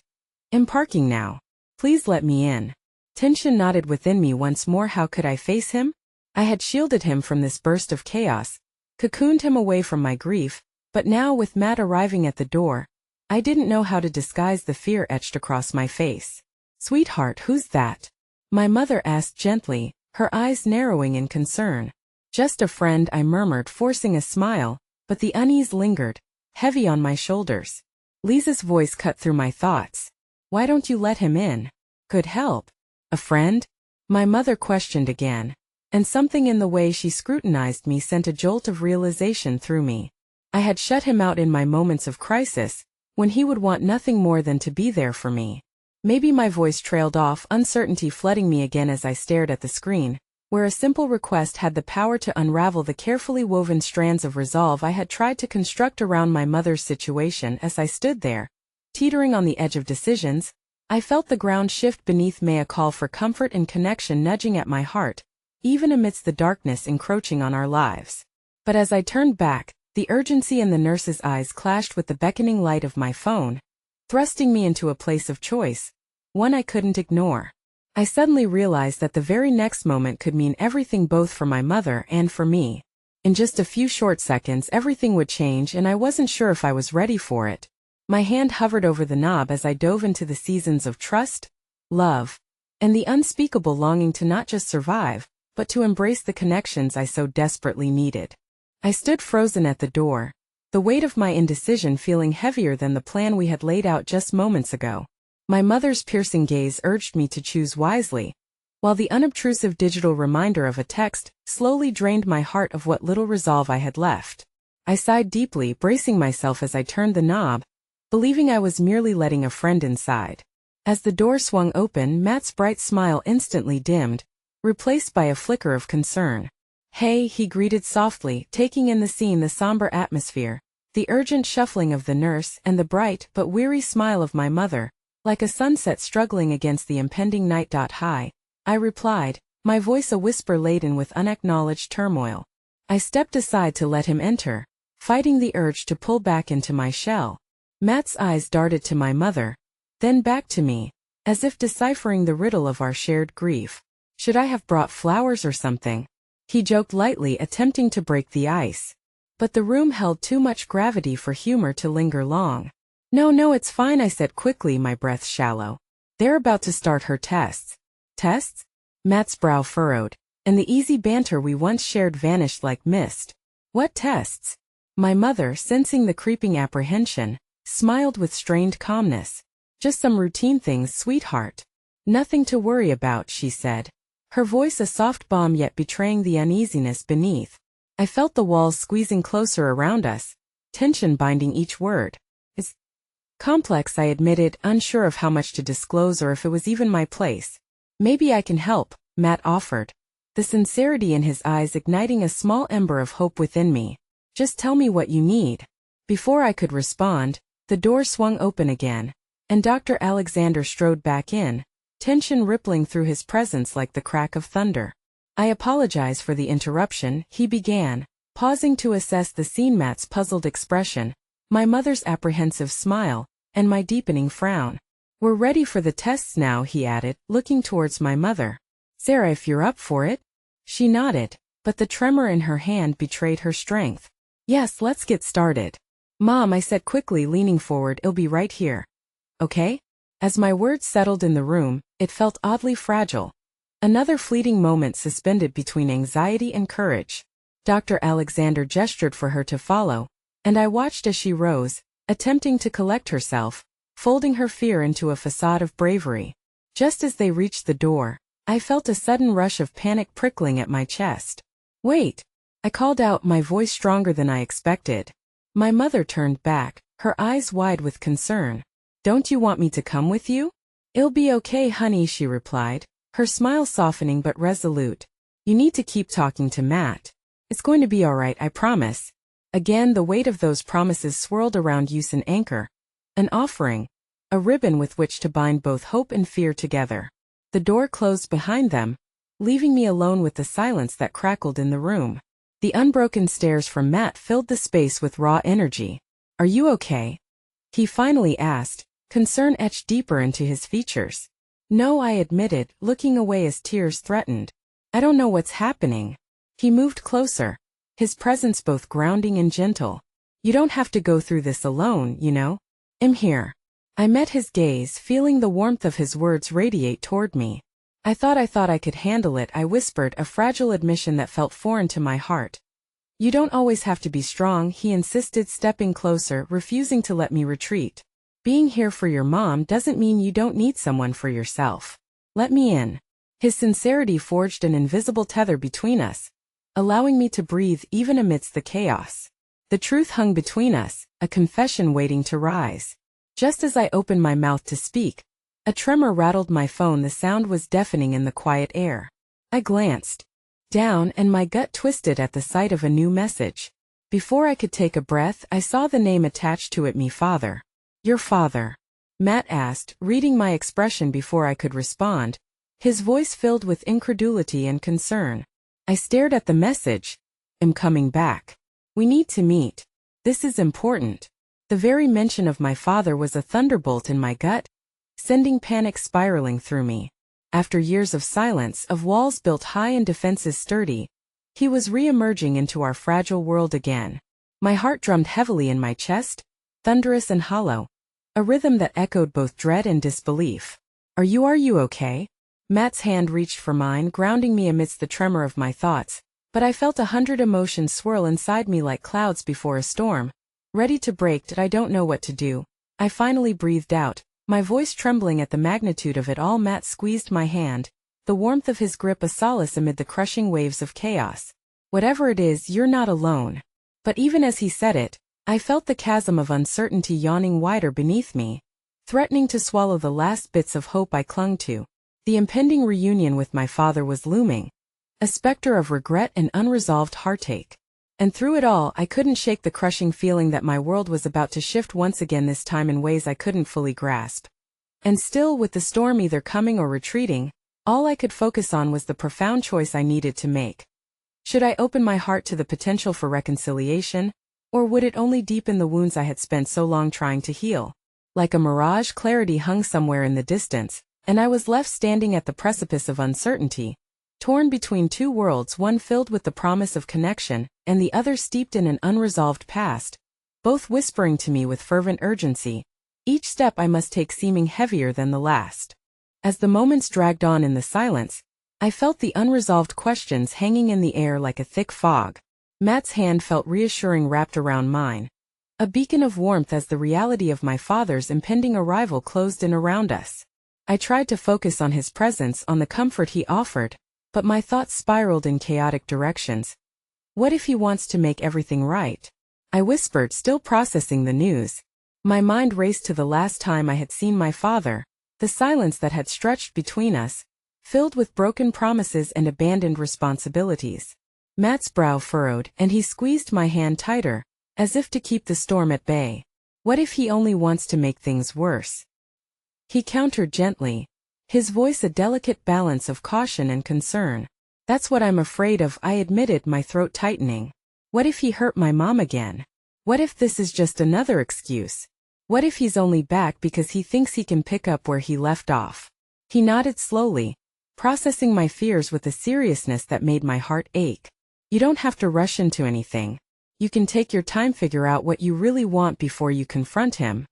"I'm parking now. Please let me in." Tension knotted within me once more. How could I face him? I had shielded him from this burst of chaos, cocooned him away from my grief, but now with Matt arriving at the door, I didn't know how to disguise the fear etched across my face. "Sweetheart, who's that?" my mother asked gently, her eyes narrowing in concern. "Just a friend," I murmured, forcing a smile, but the unease lingered, heavy on my shoulders. Lisa's voice cut through my thoughts. "Why don't you let him in? Could help." "A friend?" my mother questioned again, and something in the way she scrutinized me sent a jolt of realization through me. I had shut him out in my moments of crisis, when he would want nothing more than to be there for me. Maybe my voice trailed off, uncertainty flooding me again as I stared at the screen, where a simple request had the power to unravel the carefully woven strands of resolve I had tried to construct around my mother's situation. As I stood there, teetering on the edge of decisions, I felt the ground shift beneath me, a call for comfort and connection nudging at my heart, even amidst the darkness encroaching on our lives. But as I turned back, the urgency in the nurse's eyes clashed with the beckoning light of my phone, thrusting me into a place of choice, one I couldn't ignore. I suddenly realized that the very next moment could mean everything, both for my mother and for me. In just a few short seconds everything would change, and I wasn't sure if I was ready for it. My hand hovered over the knob as I dove into the seasons of trust, love, and the unspeakable longing to not just survive, but to embrace the connections I so desperately needed. I stood frozen at the door, the weight of my indecision feeling heavier than the plan we had laid out just moments ago. My mother's piercing gaze urged me to choose wisely, while the unobtrusive digital reminder of a text slowly drained my heart of what little resolve I had left. I sighed deeply, bracing myself as I turned the knob, believing I was merely letting a friend inside. As the door swung open, Matt's bright smile instantly dimmed, replaced by a flicker of concern. "Hey," he greeted softly, taking in the scene, the somber atmosphere, the urgent shuffling of the nurse, and the bright but weary smile of my mother, like a sunset struggling against the impending night. "Hi," I replied, my voice a whisper laden with unacknowledged turmoil. I stepped aside to let him enter, fighting the urge to pull back into my shell. Matt's eyes darted to my mother, then back to me, as if deciphering the riddle of our shared grief. "Should I have brought flowers or something?" he joked lightly, attempting to break the ice. But the room held too much gravity for humor to linger long. No, it's fine," I said quickly, my breath shallow. "They're about to start her tests." "Tests?" Matt's brow furrowed, and the easy banter we once shared vanished like mist. "What tests?" My mother, sensing the creeping apprehension, smiled with strained calmness. "Just some routine things, sweetheart. Nothing to worry about," she said, her voice a soft balm yet betraying the uneasiness beneath. I felt the walls squeezing closer around us, tension binding each word. "It's complex," I admitted, unsure of how much to disclose or if it was even my place. "Maybe I can help," Matt offered, the sincerity in his eyes igniting a small ember of hope within me. "Just tell me what you need." Before I could respond, the door swung open again, and Dr. Alexander strode back in, tension rippling through his presence like the crack of thunder. "I apologize for the interruption," he began, pausing to assess the scene. Matt's puzzled expression, my mother's apprehensive smile, and my deepening frown. "We're ready for the tests now," he added, looking towards my mother. "Sarah, if you're up for it." She nodded, but the tremor in her hand betrayed her strength. "Yes, let's get started." "Mom," I said quickly, leaning forward, "I'll be right here." "Okay?" As my words settled in the room, it felt oddly fragile. Another fleeting moment suspended between anxiety and courage. Dr. Alexander gestured for her to follow, and I watched as she rose, attempting to collect herself, folding her fear into a facade of bravery. Just as they reached the door, I felt a sudden rush of panic prickling at my chest. "Wait!" I called out, my voice stronger than I expected. My mother turned back, her eyes wide with concern. "Don't you want me to come with you?" "It'll be okay, honey," she replied, her smile softening but resolute. You need to keep talking to Matt. It's going to be all right, I promise. Again, the weight of those promises swirled around use an anchor, an offering, a ribbon with which to bind both hope and fear together. The door closed behind them, leaving me alone with the silence that crackled in the room. The unbroken stares from Matt filled the space with raw energy. Are you okay? He finally asked, concern etched deeper into his features. No, I admitted, looking away as tears threatened. I don't know what's happening. He moved closer, his presence both grounding and gentle. You don't have to go through this alone, you know. I'm here. I met his gaze, feeling the warmth of his words radiate toward me. I thought I could handle it, I whispered, a fragile admission that felt foreign to my heart. You don't always have to be strong, he insisted, stepping closer, refusing to let me retreat. Being here for your mom doesn't mean you don't need someone for yourself. Let me in. His sincerity forged an invisible tether between us, allowing me to breathe even amidst the chaos. The truth hung between us, a confession waiting to rise. Just as I opened my mouth to speak, a tremor rattled my phone. The sound was deafening in the quiet air. I glanced down and my gut twisted at the sight of a new message. Before I could take a breath, I saw the name attached to it, me father. Your father? Matt asked, reading my expression before I could respond, his voice filled with incredulity and concern. I stared at the message. I'm coming back. We need to meet. This is important. The very mention of my father was a thunderbolt in my gut, sending panic spiraling through me. After years of silence, of walls built high and defenses sturdy, he was re-emerging into our fragile world again. My heart drummed heavily in my chest, thunderous and hollow, a rhythm that echoed both dread and disbelief. Are you okay? Matt's hand reached for mine, grounding me amidst the tremor of my thoughts, but I felt 100 emotions swirl inside me like clouds before a storm, ready to break. I don't know what to do. I finally breathed out, my voice trembling at the magnitude of it all. Matt squeezed my hand, the warmth of his grip a solace amid the crushing waves of chaos. Whatever it is, you're not alone. But even as he said it, I felt the chasm of uncertainty yawning wider beneath me, threatening to swallow the last bits of hope I clung to. The impending reunion with my father was looming, a specter of regret and unresolved heartache. And through it all, I couldn't shake the crushing feeling that my world was about to shift once again, this time in ways I couldn't fully grasp. And still, with the storm either coming or retreating, all I could focus on was the profound choice I needed to make. Should I open my heart to the potential for reconciliation, or would it only deepen the wounds I had spent so long trying to heal? Like a mirage, clarity hung somewhere in the distance, and I was left standing at the precipice of uncertainty, torn between two worlds, one filled with the promise of connection, and the other steeped in an unresolved past, both whispering to me with fervent urgency, each step I must take seeming heavier than the last. As the moments dragged on in the silence, I felt the unresolved questions hanging in the air like a thick fog. Matt's hand felt reassuring wrapped around mine, a beacon of warmth as the reality of my father's impending arrival closed in around us. I tried to focus on his presence, on the comfort he offered, but my thoughts spiraled in chaotic directions. What if he wants to make everything right? I whispered, still processing the news. My mind raced to the last time I had seen my father, the silence that had stretched between us, filled with broken promises and abandoned responsibilities. Matt's brow furrowed, and he squeezed my hand tighter, as if to keep the storm at bay. What if he only wants to make things worse? He countered gently, his voice a delicate balance of caution and concern. That's what I'm afraid of, I admitted, my throat tightening. What if he hurt my mom again? What if this is just another excuse? What if he's only back because he thinks he can pick up where he left off? He nodded slowly, processing my fears with a seriousness that made my heart ache. You don't have to rush into anything. You can take your time, figure out what you really want before you confront him.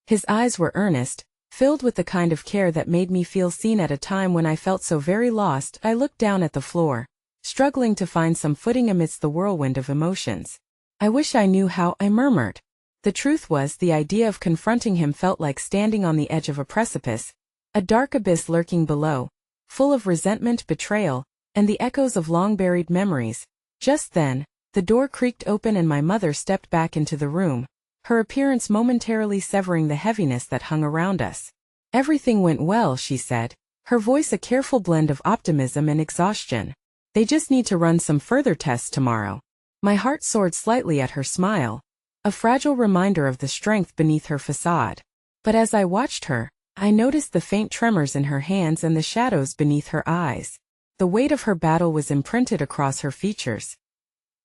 His eyes were earnest, filled with the kind of care that made me feel seen. At a time when I felt so very lost, I looked down at the floor, struggling to find some footing amidst the whirlwind of emotions. I wish I knew how, I murmured. The truth was, the idea of confronting him felt like standing on the edge of a precipice, a dark abyss lurking below, full of resentment, betrayal, and the echoes of long-buried memories. Just then, the door creaked open and my mother stepped back into the room, her appearance momentarily severing the heaviness that hung around us. Everything went well, she said, her voice a careful blend of optimism and exhaustion. They just need to run some further tests tomorrow. My heart soared slightly at her smile, a fragile reminder of the strength beneath her facade. But as I watched her, I noticed the faint tremors in her hands and the shadows beneath her eyes. The weight of her battle was imprinted across her features.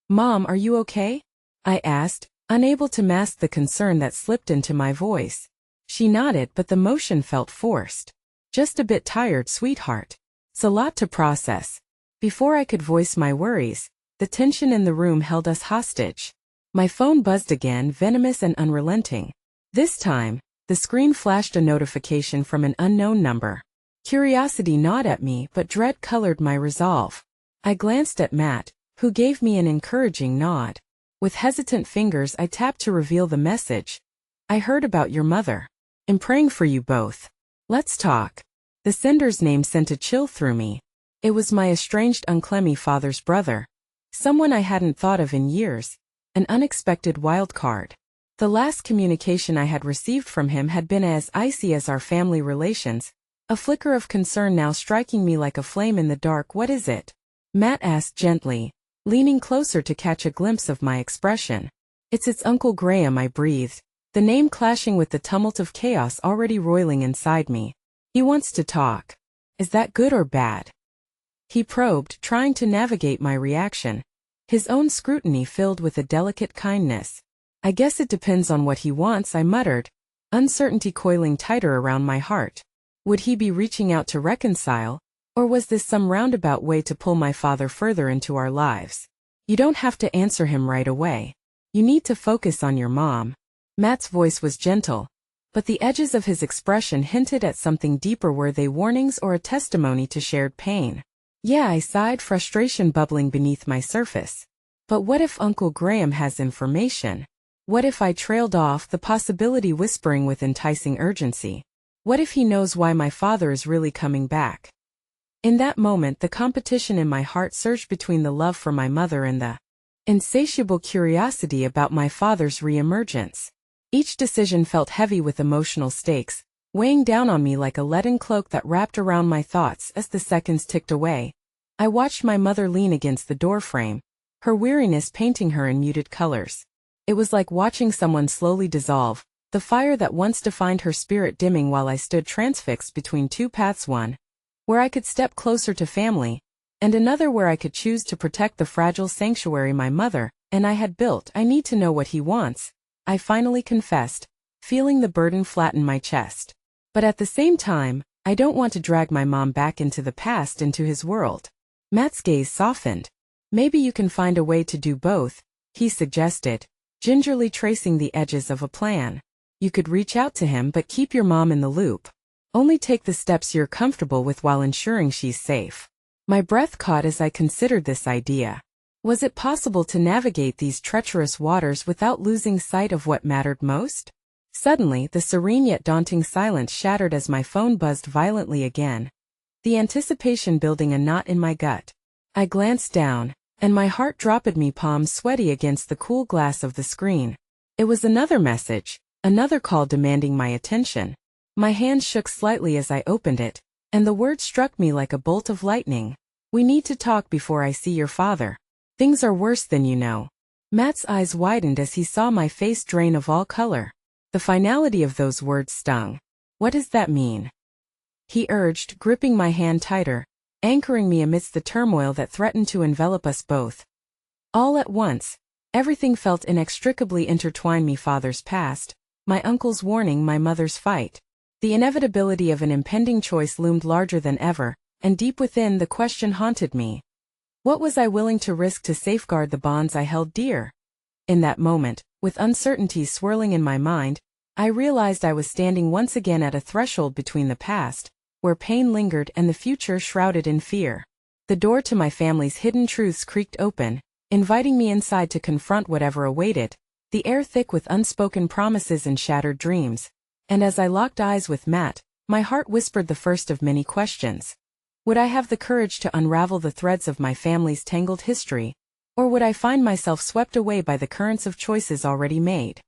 "Mom, are you okay?" I asked, unable to mask the concern that slipped into my voice. She nodded, but the motion felt forced. "Just a bit tired, sweetheart. It's a lot to process." Before I could voice my worries, the tension in the room held us hostage. My phone buzzed again, venomous and unrelenting. This time, the screen flashed a notification from an unknown number. Curiosity gnawed at me, but dread colored my resolve. I glanced at Matt, who gave me an encouraging nod. With hesitant fingers, I tapped to reveal the message. "I heard about your mother. I'm praying for you both. Let's talk." The sender's name sent a chill through me. It was my estranged Unclemmy father's brother. Someone I hadn't thought of in years. An unexpected wild card. The last communication I had received from him had been as icy as our family relations, a flicker of concern now striking me like a flame in the dark. "What is it?" Matt asked gently, leaning closer to catch a glimpse of my expression. It's Uncle Graham," I breathed, the name clashing with the tumult of chaos already roiling inside me. "He wants to talk." "Is that good or bad?" He probed, trying to navigate my reaction. His own scrutiny filled with a delicate kindness. "I guess it depends on what he wants," I muttered, uncertainty coiling tighter around my heart. Would he be reaching out to reconcile, or was this some roundabout way to pull my father further into our lives? "You don't have to answer him right away. You need to focus on your mom." Matt's voice was gentle, but the edges of his expression hinted at something deeper. Were they warnings or a testimony to shared pain? "Yeah," I sighed, frustration bubbling beneath my surface. "But what if Uncle Graham has information? What if I trailed off, the possibility whispering with enticing urgency? What if he knows why my father is really coming back?" In that moment, the competition in my heart surged between the love for my mother and the insatiable curiosity about my father's re-emergence. Each decision felt heavy with emotional stakes, weighing down on me like a leaden cloak that wrapped around my thoughts. As the seconds ticked away, I watched my mother lean against the doorframe, her weariness painting her in muted colors. It was like watching someone slowly dissolve, the fire that once defined her spirit dimming while I stood transfixed between two paths, one where I could step closer to family, and another where I could choose to protect the fragile sanctuary my mother and I had built. "I need to know what he wants," I finally confessed, feeling the burden flatten my chest. "But at the same time, I don't want to drag my mom back into the past, into his world." Matt's gaze softened. "Maybe you can find a way to do both," he suggested, gingerly tracing the edges of a plan. "You could reach out to him but keep your mom in the loop. Only take the steps you're comfortable with while ensuring she's safe." My breath caught as I considered this idea. Was it possible to navigate these treacherous waters without losing sight of what mattered most? Suddenly, the serene yet daunting silence shattered as my phone buzzed violently again, the anticipation building a knot in my gut. I glanced down, and my heart dropped, me palms sweaty against the cool glass of the screen. It was another message, another call demanding my attention. My hand shook slightly as I opened it, and the word struck me like a bolt of lightning. "We need to talk before I see your father. Things are worse than you know." Matt's eyes widened as he saw my face drain of all color. The finality of those words stung. "What does that mean?" he urged, gripping my hand tighter, anchoring me amidst the turmoil that threatened to envelop us both. All at once, everything felt inextricably intertwined: my father's past, my uncle's warning, my mother's fight. The inevitability of an impending choice loomed larger than ever, and deep within, the question haunted me. What was I willing to risk to safeguard the bonds I held dear? In that moment, with uncertainties swirling in my mind, I realized I was standing once again at a threshold between the past, where pain lingered, and the future shrouded in fear. The door to my family's hidden truths creaked open, inviting me inside to confront whatever awaited, the air thick with unspoken promises and shattered dreams. And as I locked eyes with Matt, my heart whispered the first of many questions. Would I have the courage to unravel the threads of my family's tangled history, or would I find myself swept away by the currents of choices already made?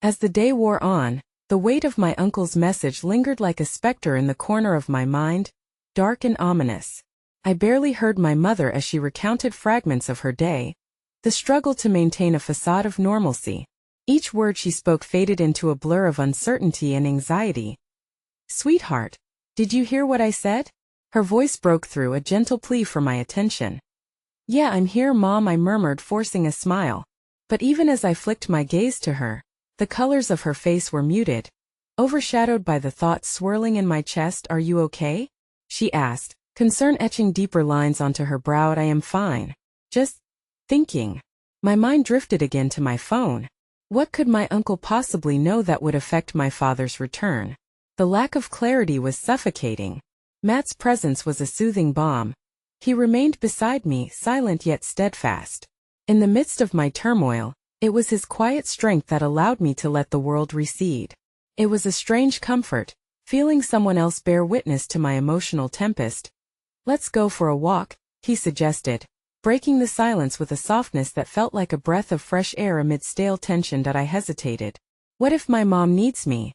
As the day wore on, the weight of my uncle's message lingered like a specter in the corner of my mind, dark and ominous. I barely heard my mother as she recounted fragments of her day, the struggle to maintain a facade of normalcy. Each word she spoke faded into a blur of uncertainty and anxiety. "Sweetheart, did you hear what I said?" Her voice broke through, a gentle plea for my attention. "Yeah, I'm here, Mom," I murmured, forcing a smile. But even as I flicked my gaze to her, the colors of her face were muted, overshadowed by the thoughts swirling in my chest. "Are you okay?" she asked, concern etching deeper lines onto her brow. "I am fine. Just thinking." My mind drifted again to my phone. What could my uncle possibly know that would affect my father's return? The lack of clarity was suffocating. Matt's presence was a soothing balm. He remained beside me, silent yet steadfast. In the midst of my turmoil, it was his quiet strength that allowed me to let the world recede. It was a strange comfort, feeling someone else bear witness to my emotional tempest. "Let's go for a walk," he suggested, breaking the silence with a softness that felt like a breath of fresh air amid stale tension. I hesitated. "What if my mom needs me?"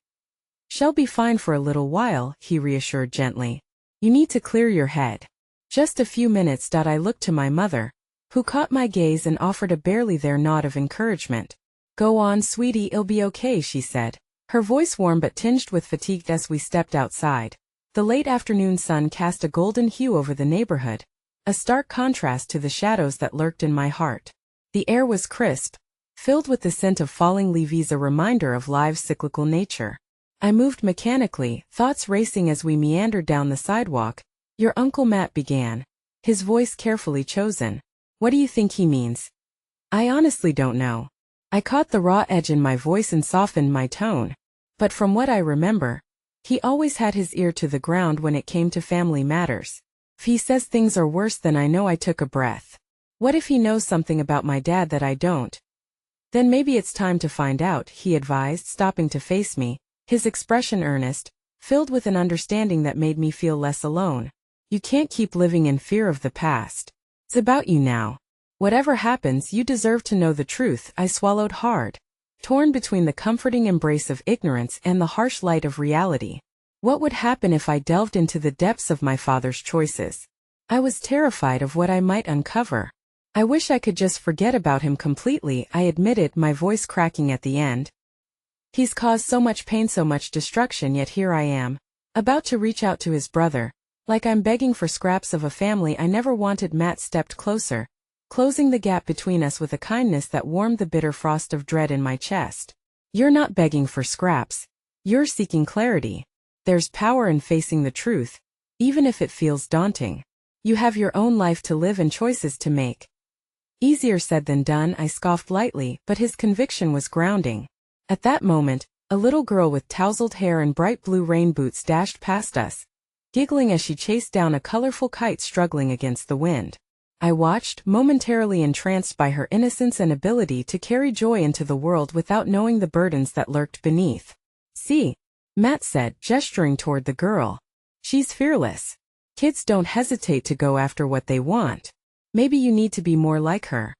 "She'll be fine for a little while," he reassured gently. "You need to clear your head." "Just a few minutes." I looked to my mother, who caught my gaze and offered a barely there nod of encouragement. "Go on, sweetie, it'll be okay," she said, her voice warm but tinged with fatigue. As we stepped outside, the late afternoon sun cast a golden hue over the neighborhood, a stark contrast to the shadows that lurked in my heart. The air was crisp, filled with the scent of falling leaves, a reminder of life's cyclical nature. I moved mechanically, thoughts racing as we meandered down the sidewalk. "Your Uncle Matt," began, his voice carefully chosen. "What do you think he means?" "I honestly don't know." I caught the raw edge in my voice and softened my tone. "But from what I remember, he always had his ear to the ground when it came to family matters. If he says things are worse than I know." I took a breath. "What if he knows something about my dad that I don't?" "Then maybe it's time to find out," he advised, stopping to face me, his expression earnest, filled with an understanding that made me feel less alone. "You can't keep living in fear of the past. It's about you now. Whatever happens, you deserve to know the truth." I swallowed hard, torn between the comforting embrace of ignorance and the harsh light of reality. What would happen if I delved into the depths of my father's choices? I was terrified of what I might uncover. "I wish I could just forget about him completely," I admitted, my voice cracking at the end. "He's caused so much pain, so much destruction, yet here I am, about to reach out to his brother, like I'm begging for scraps of a family I never wanted." Matt stepped closer, closing the gap between us with a kindness that warmed the bitter frost of dread in my chest. "You're not begging for scraps. You're seeking clarity. There's power in facing the truth, even if it feels daunting. You have your own life to live and choices to make." "Easier said than done," I scoffed lightly, but his conviction was grounding. At that moment, a little girl with tousled hair and bright blue rain boots dashed past us, giggling as she chased down a colorful kite struggling against the wind. I watched, momentarily entranced by her innocence and ability to carry joy into the world without knowing the burdens that lurked beneath. "See," Matt said, gesturing toward the girl. "She's fearless. Kids don't hesitate to go after what they want. Maybe you need to be more like her."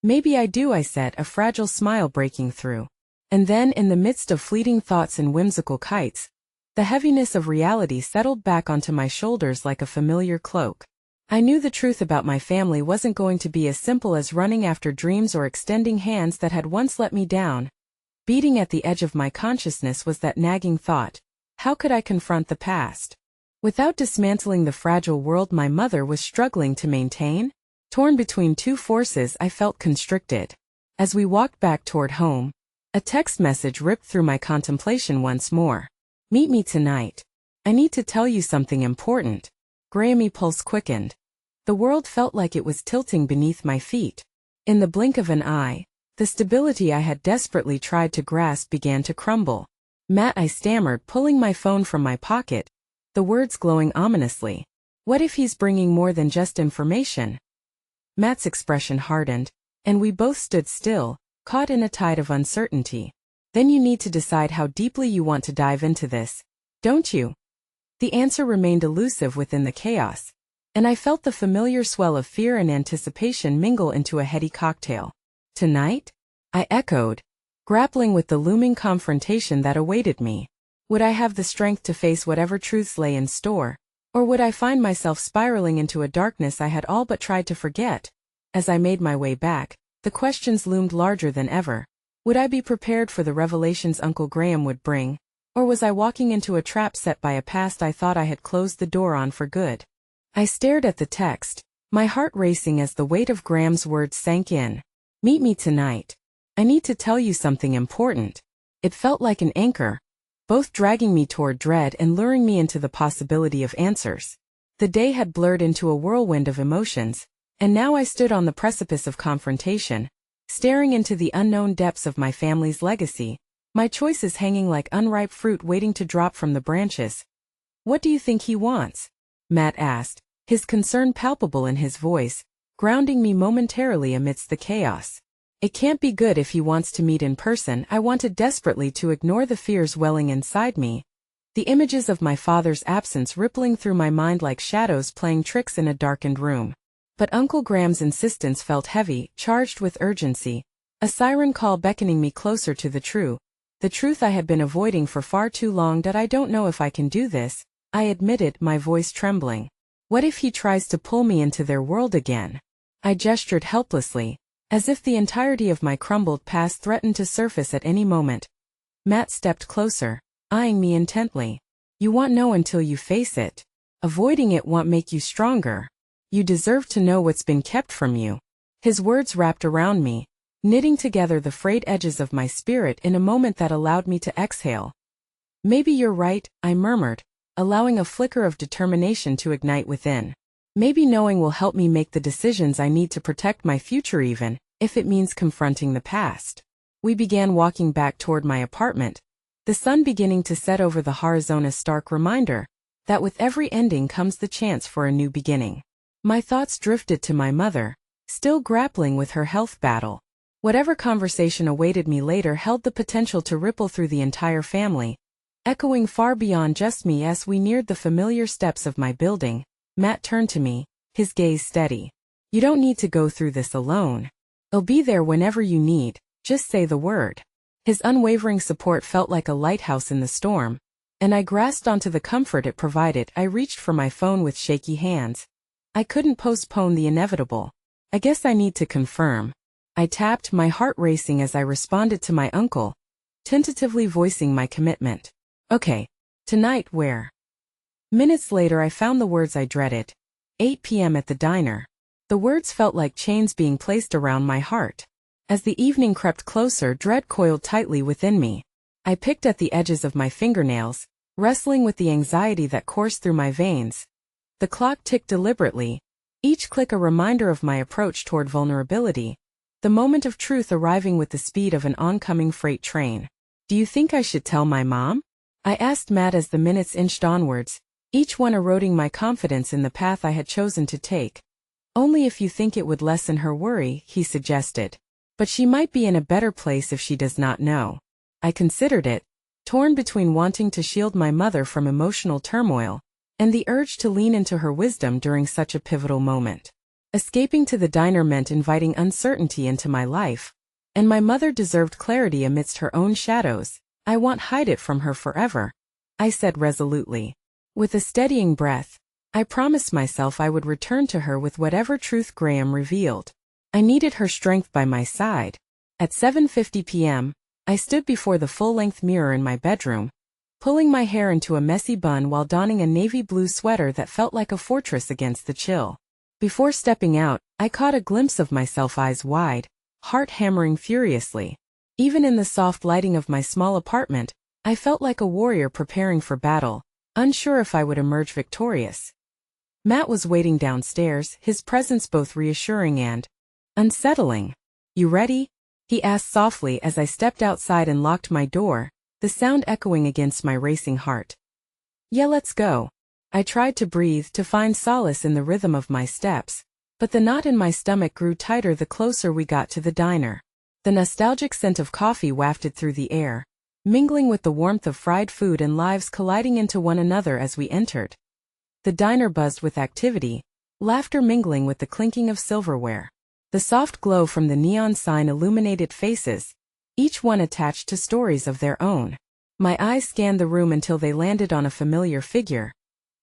"Maybe I do," I said, a fragile smile breaking through. And then, in the midst of fleeting thoughts and whimsical kites, the heaviness of reality settled back onto my shoulders like a familiar cloak. I knew the truth about my family wasn't going to be as simple as running after dreams or extending hands that had once let me down. Beating at the edge of my consciousness was that nagging thought: how could I confront the past without dismantling the fragile world my mother was struggling to maintain? Torn between two forces, I felt constricted. As we walked back toward home, a text message ripped through my contemplation once more. "Meet me tonight. I need to tell you something important." Graham's pulse quickened. The world felt like it was tilting beneath my feet. In the blink of an eye, the stability I had desperately tried to grasp began to crumble. "Matt," I stammered, pulling my phone from my pocket, the words glowing ominously. "What if he's bringing more than just information?" Matt's expression hardened, and we both stood still, caught in a tide of uncertainty. "Then you need to decide how deeply you want to dive into this, don't you?" The answer remained elusive within the chaos, and I felt the familiar swell of fear and anticipation mingle into a heady cocktail. "Tonight?" I echoed, grappling with the looming confrontation that awaited me. Would I have the strength to face whatever truths lay in store, Or would I find myself spiraling into a darkness I had all but tried to forget? As I made my way back, the questions loomed larger than ever. Would I be prepared for the revelations Uncle Graham would bring? Or was I walking into a trap set by a past I thought I had closed the door on for good? I stared at the text, my heart racing as the weight of Graham's words sank in. Meet me tonight. I need to tell you something important. It felt like an anchor, both dragging me toward dread and luring me into the possibility of answers. The day had blurred into a whirlwind of emotions, and now I stood on the precipice of confrontation, staring into the unknown depths of my family's legacy, my choices hanging like unripe fruit waiting to drop from the branches. What do you think he wants? Matt asked, his concern palpable in his voice, grounding me momentarily amidst the chaos. It can't be good if he wants to meet in person. I wanted desperately to ignore the fears welling inside me, the images of my father's absence rippling through my mind like shadows playing tricks in a darkened room. But Uncle Graham's insistence felt heavy, charged with urgency, a siren call beckoning me closer to the truth I had been avoiding for far too long. That I don't know if I can do this, I admitted, my voice trembling. What if he tries to pull me into their world again? I gestured helplessly, as if the entirety of my crumbled past threatened to surface at any moment. Matt stepped closer, eyeing me intently. You won't know until you face it. Avoiding it won't make you stronger. You deserve to know what's been kept from you. His words wrapped around me, knitting together the frayed edges of my spirit in a moment that allowed me to exhale. Maybe you're right, I murmured, allowing a flicker of determination to ignite within. Maybe knowing will help me make the decisions I need to protect my future, even if it means confronting the past. We began walking back toward my apartment, the sun beginning to set over the horizon, a stark reminder that with every ending comes the chance for a new beginning. My thoughts drifted to my mother, still grappling with her health battle. Whatever conversation awaited me later held the potential to ripple through the entire family, echoing far beyond just me. As we neared the familiar steps of my building, Matt turned to me, his gaze steady. You don't need to go through this alone. I'll be there whenever you need, just say the word. His unwavering support felt like a lighthouse in the storm, and I grasped onto the comfort it provided. I reached for my phone with shaky hands. I couldn't postpone the inevitable. I guess I need to confirm. I tapped, my heart racing as I responded to my uncle, tentatively voicing my commitment. Okay. Tonight, where? Minutes later I found the words I dreaded. 8 p.m. at the diner. The words felt like chains being placed around my heart. As the evening crept closer, dread coiled tightly within me. I picked at the edges of my fingernails, wrestling with the anxiety that coursed through my veins. The clock ticked deliberately, each click a reminder of my approach toward vulnerability, the moment of truth arriving with the speed of an oncoming freight train. Do you think I should tell my mom? I asked Matt as the minutes inched onwards, each one eroding my confidence in the path I had chosen to take. Only if you think it would lessen her worry, he suggested. But she might be in a better place if she does not know. I considered it, torn between wanting to shield my mother from emotional turmoil and the urge to lean into her wisdom during such a pivotal moment. Escaping to the diner meant inviting uncertainty into my life, and my mother deserved clarity amidst her own shadows. I won't hide it from her forever, I said resolutely. With a steadying breath, I promised myself I would return to her with whatever truth Graham revealed. I needed her strength by my side. At 7:50 p.m., I stood before the full-length mirror in my bedroom, pulling my hair into a messy bun while donning a navy blue sweater that felt like a fortress against the chill. Before stepping out, I caught a glimpse of myself, eyes wide, heart hammering furiously. Even in the soft lighting of my small apartment, I felt like a warrior preparing for battle, unsure if I would emerge victorious. Matt was waiting downstairs, his presence both reassuring and unsettling. You ready? He asked softly as I stepped outside and locked my door, the sound echoing against my racing heart. Yeah, let's go. I tried to breathe, to find solace in the rhythm of my steps, but the knot in my stomach grew tighter the closer we got to the diner. The nostalgic scent of coffee wafted through the air, mingling with the warmth of fried food and lives colliding into one another as we entered. The diner buzzed with activity, laughter mingling with the clinking of silverware. The soft glow from the neon sign illuminated faces, each one attached to stories of their own. My eyes scanned the room until they landed on a familiar figure.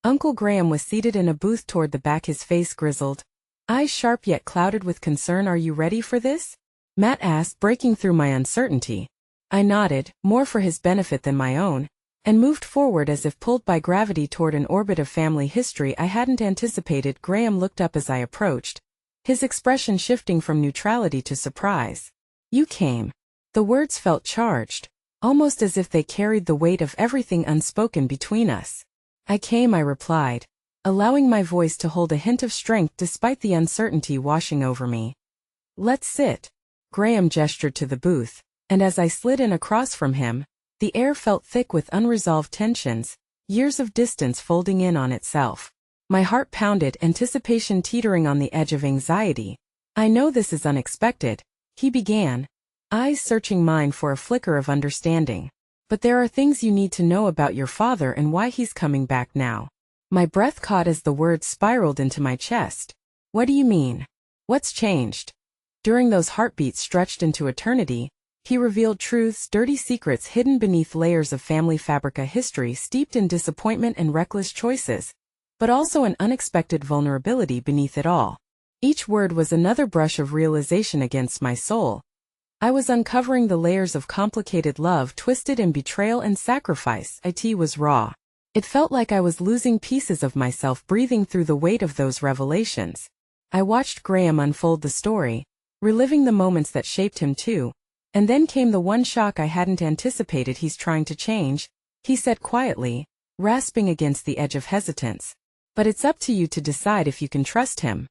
Uncle Graham was seated in a booth toward the back, his face grizzled, eyes sharp yet clouded with concern. "Are you ready for this?" Matt asked, breaking through my uncertainty. I nodded, more for his benefit than my own, and moved forward as if pulled by gravity toward an orbit of family history I hadn't anticipated. Graham looked up as I approached, his expression shifting from neutrality to surprise. "You came." The words felt charged, almost as if they carried the weight of everything unspoken between us. "I came," I replied, allowing my voice to hold a hint of strength despite the uncertainty washing over me. "Let's sit." Graham gestured to the booth, and as I slid in across from him, the air felt thick with unresolved tensions, years of distance folding in on itself. My heart pounded, anticipation teetering on the edge of anxiety. "I know this is unexpected," he began, eyes searching mine for a flicker of understanding. "But there are things you need to know about your father and why he's coming back now." My breath caught as the words spiraled into my chest. "What do you mean? What's changed?" During those heartbeats stretched into eternity, he revealed truths, dirty secrets hidden beneath layers of family fabric, a history steeped in disappointment and reckless choices, but also an unexpected vulnerability beneath it all. Each word was another brush of realization against my soul. I was uncovering the layers of complicated love twisted in betrayal and sacrifice. It was raw. It felt like I was losing pieces of myself breathing through the weight of those revelations. I watched Graham unfold the story, reliving the moments that shaped him too, and then came the one shock I hadn't anticipated. "He's trying to change," he said quietly, rasping against the edge of hesitance. "But it's up to you to decide if you can trust him."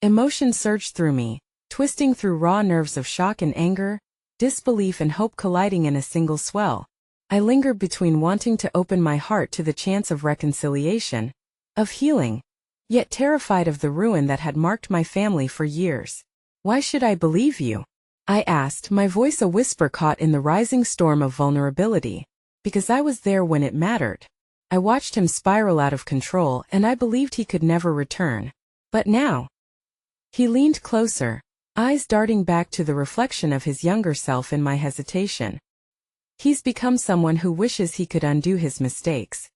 Emotion surged through me, twisting through raw nerves of shock and anger, disbelief and hope colliding in a single swell. I lingered between wanting to open my heart to the chance of reconciliation, of healing, yet terrified of the ruin that had marked my family for years. "Why should I believe you?" I asked, my voice a whisper caught in the rising storm of vulnerability. "Because I was there when it mattered." I watched him spiral out of control, and I believed he could never return. But now, he leaned closer, eyes darting back to the reflection of his younger self in my hesitation. "He's become someone who wishes he could undo his mistakes."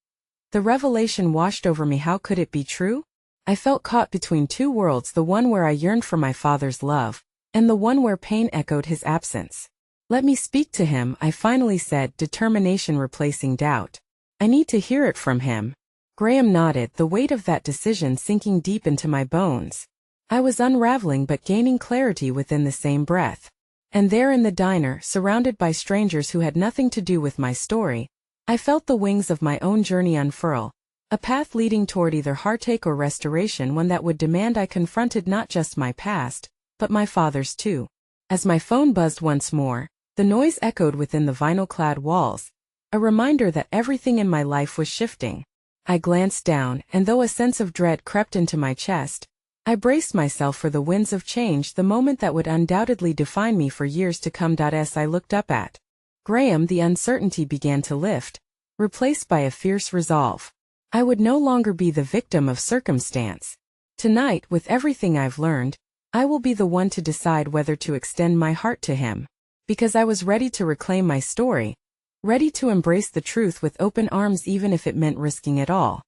The revelation washed over me. How could it be true? I felt caught between two worlds, the one where I yearned for my father's love, and the one where pain echoed his absence. "Let me speak to him," I finally said, determination replacing doubt. "I need to hear it from him." Graham nodded, the weight of that decision sinking deep into my bones. I was unraveling but gaining clarity within the same breath. And there in the diner, surrounded by strangers who had nothing to do with my story, I felt the wings of my own journey unfurl, a path leading toward either heartache or restoration, one that would demand I confronted not just my past, but my father's too. As my phone buzzed once more, the noise echoed within the vinyl-clad walls, a reminder that everything in my life was shifting. I glanced down, and though a sense of dread crept into my chest, I braced myself for the winds of change, the moment that would undoubtedly define me for years to come. As I looked up at Graham, the uncertainty began to lift, replaced by a fierce resolve. I would no longer be the victim of circumstance. Tonight, with everything I've learned, I will be the one to decide whether to extend my heart to him. Because I was ready to reclaim my story, ready to embrace the truth with open arms even if it meant risking it all.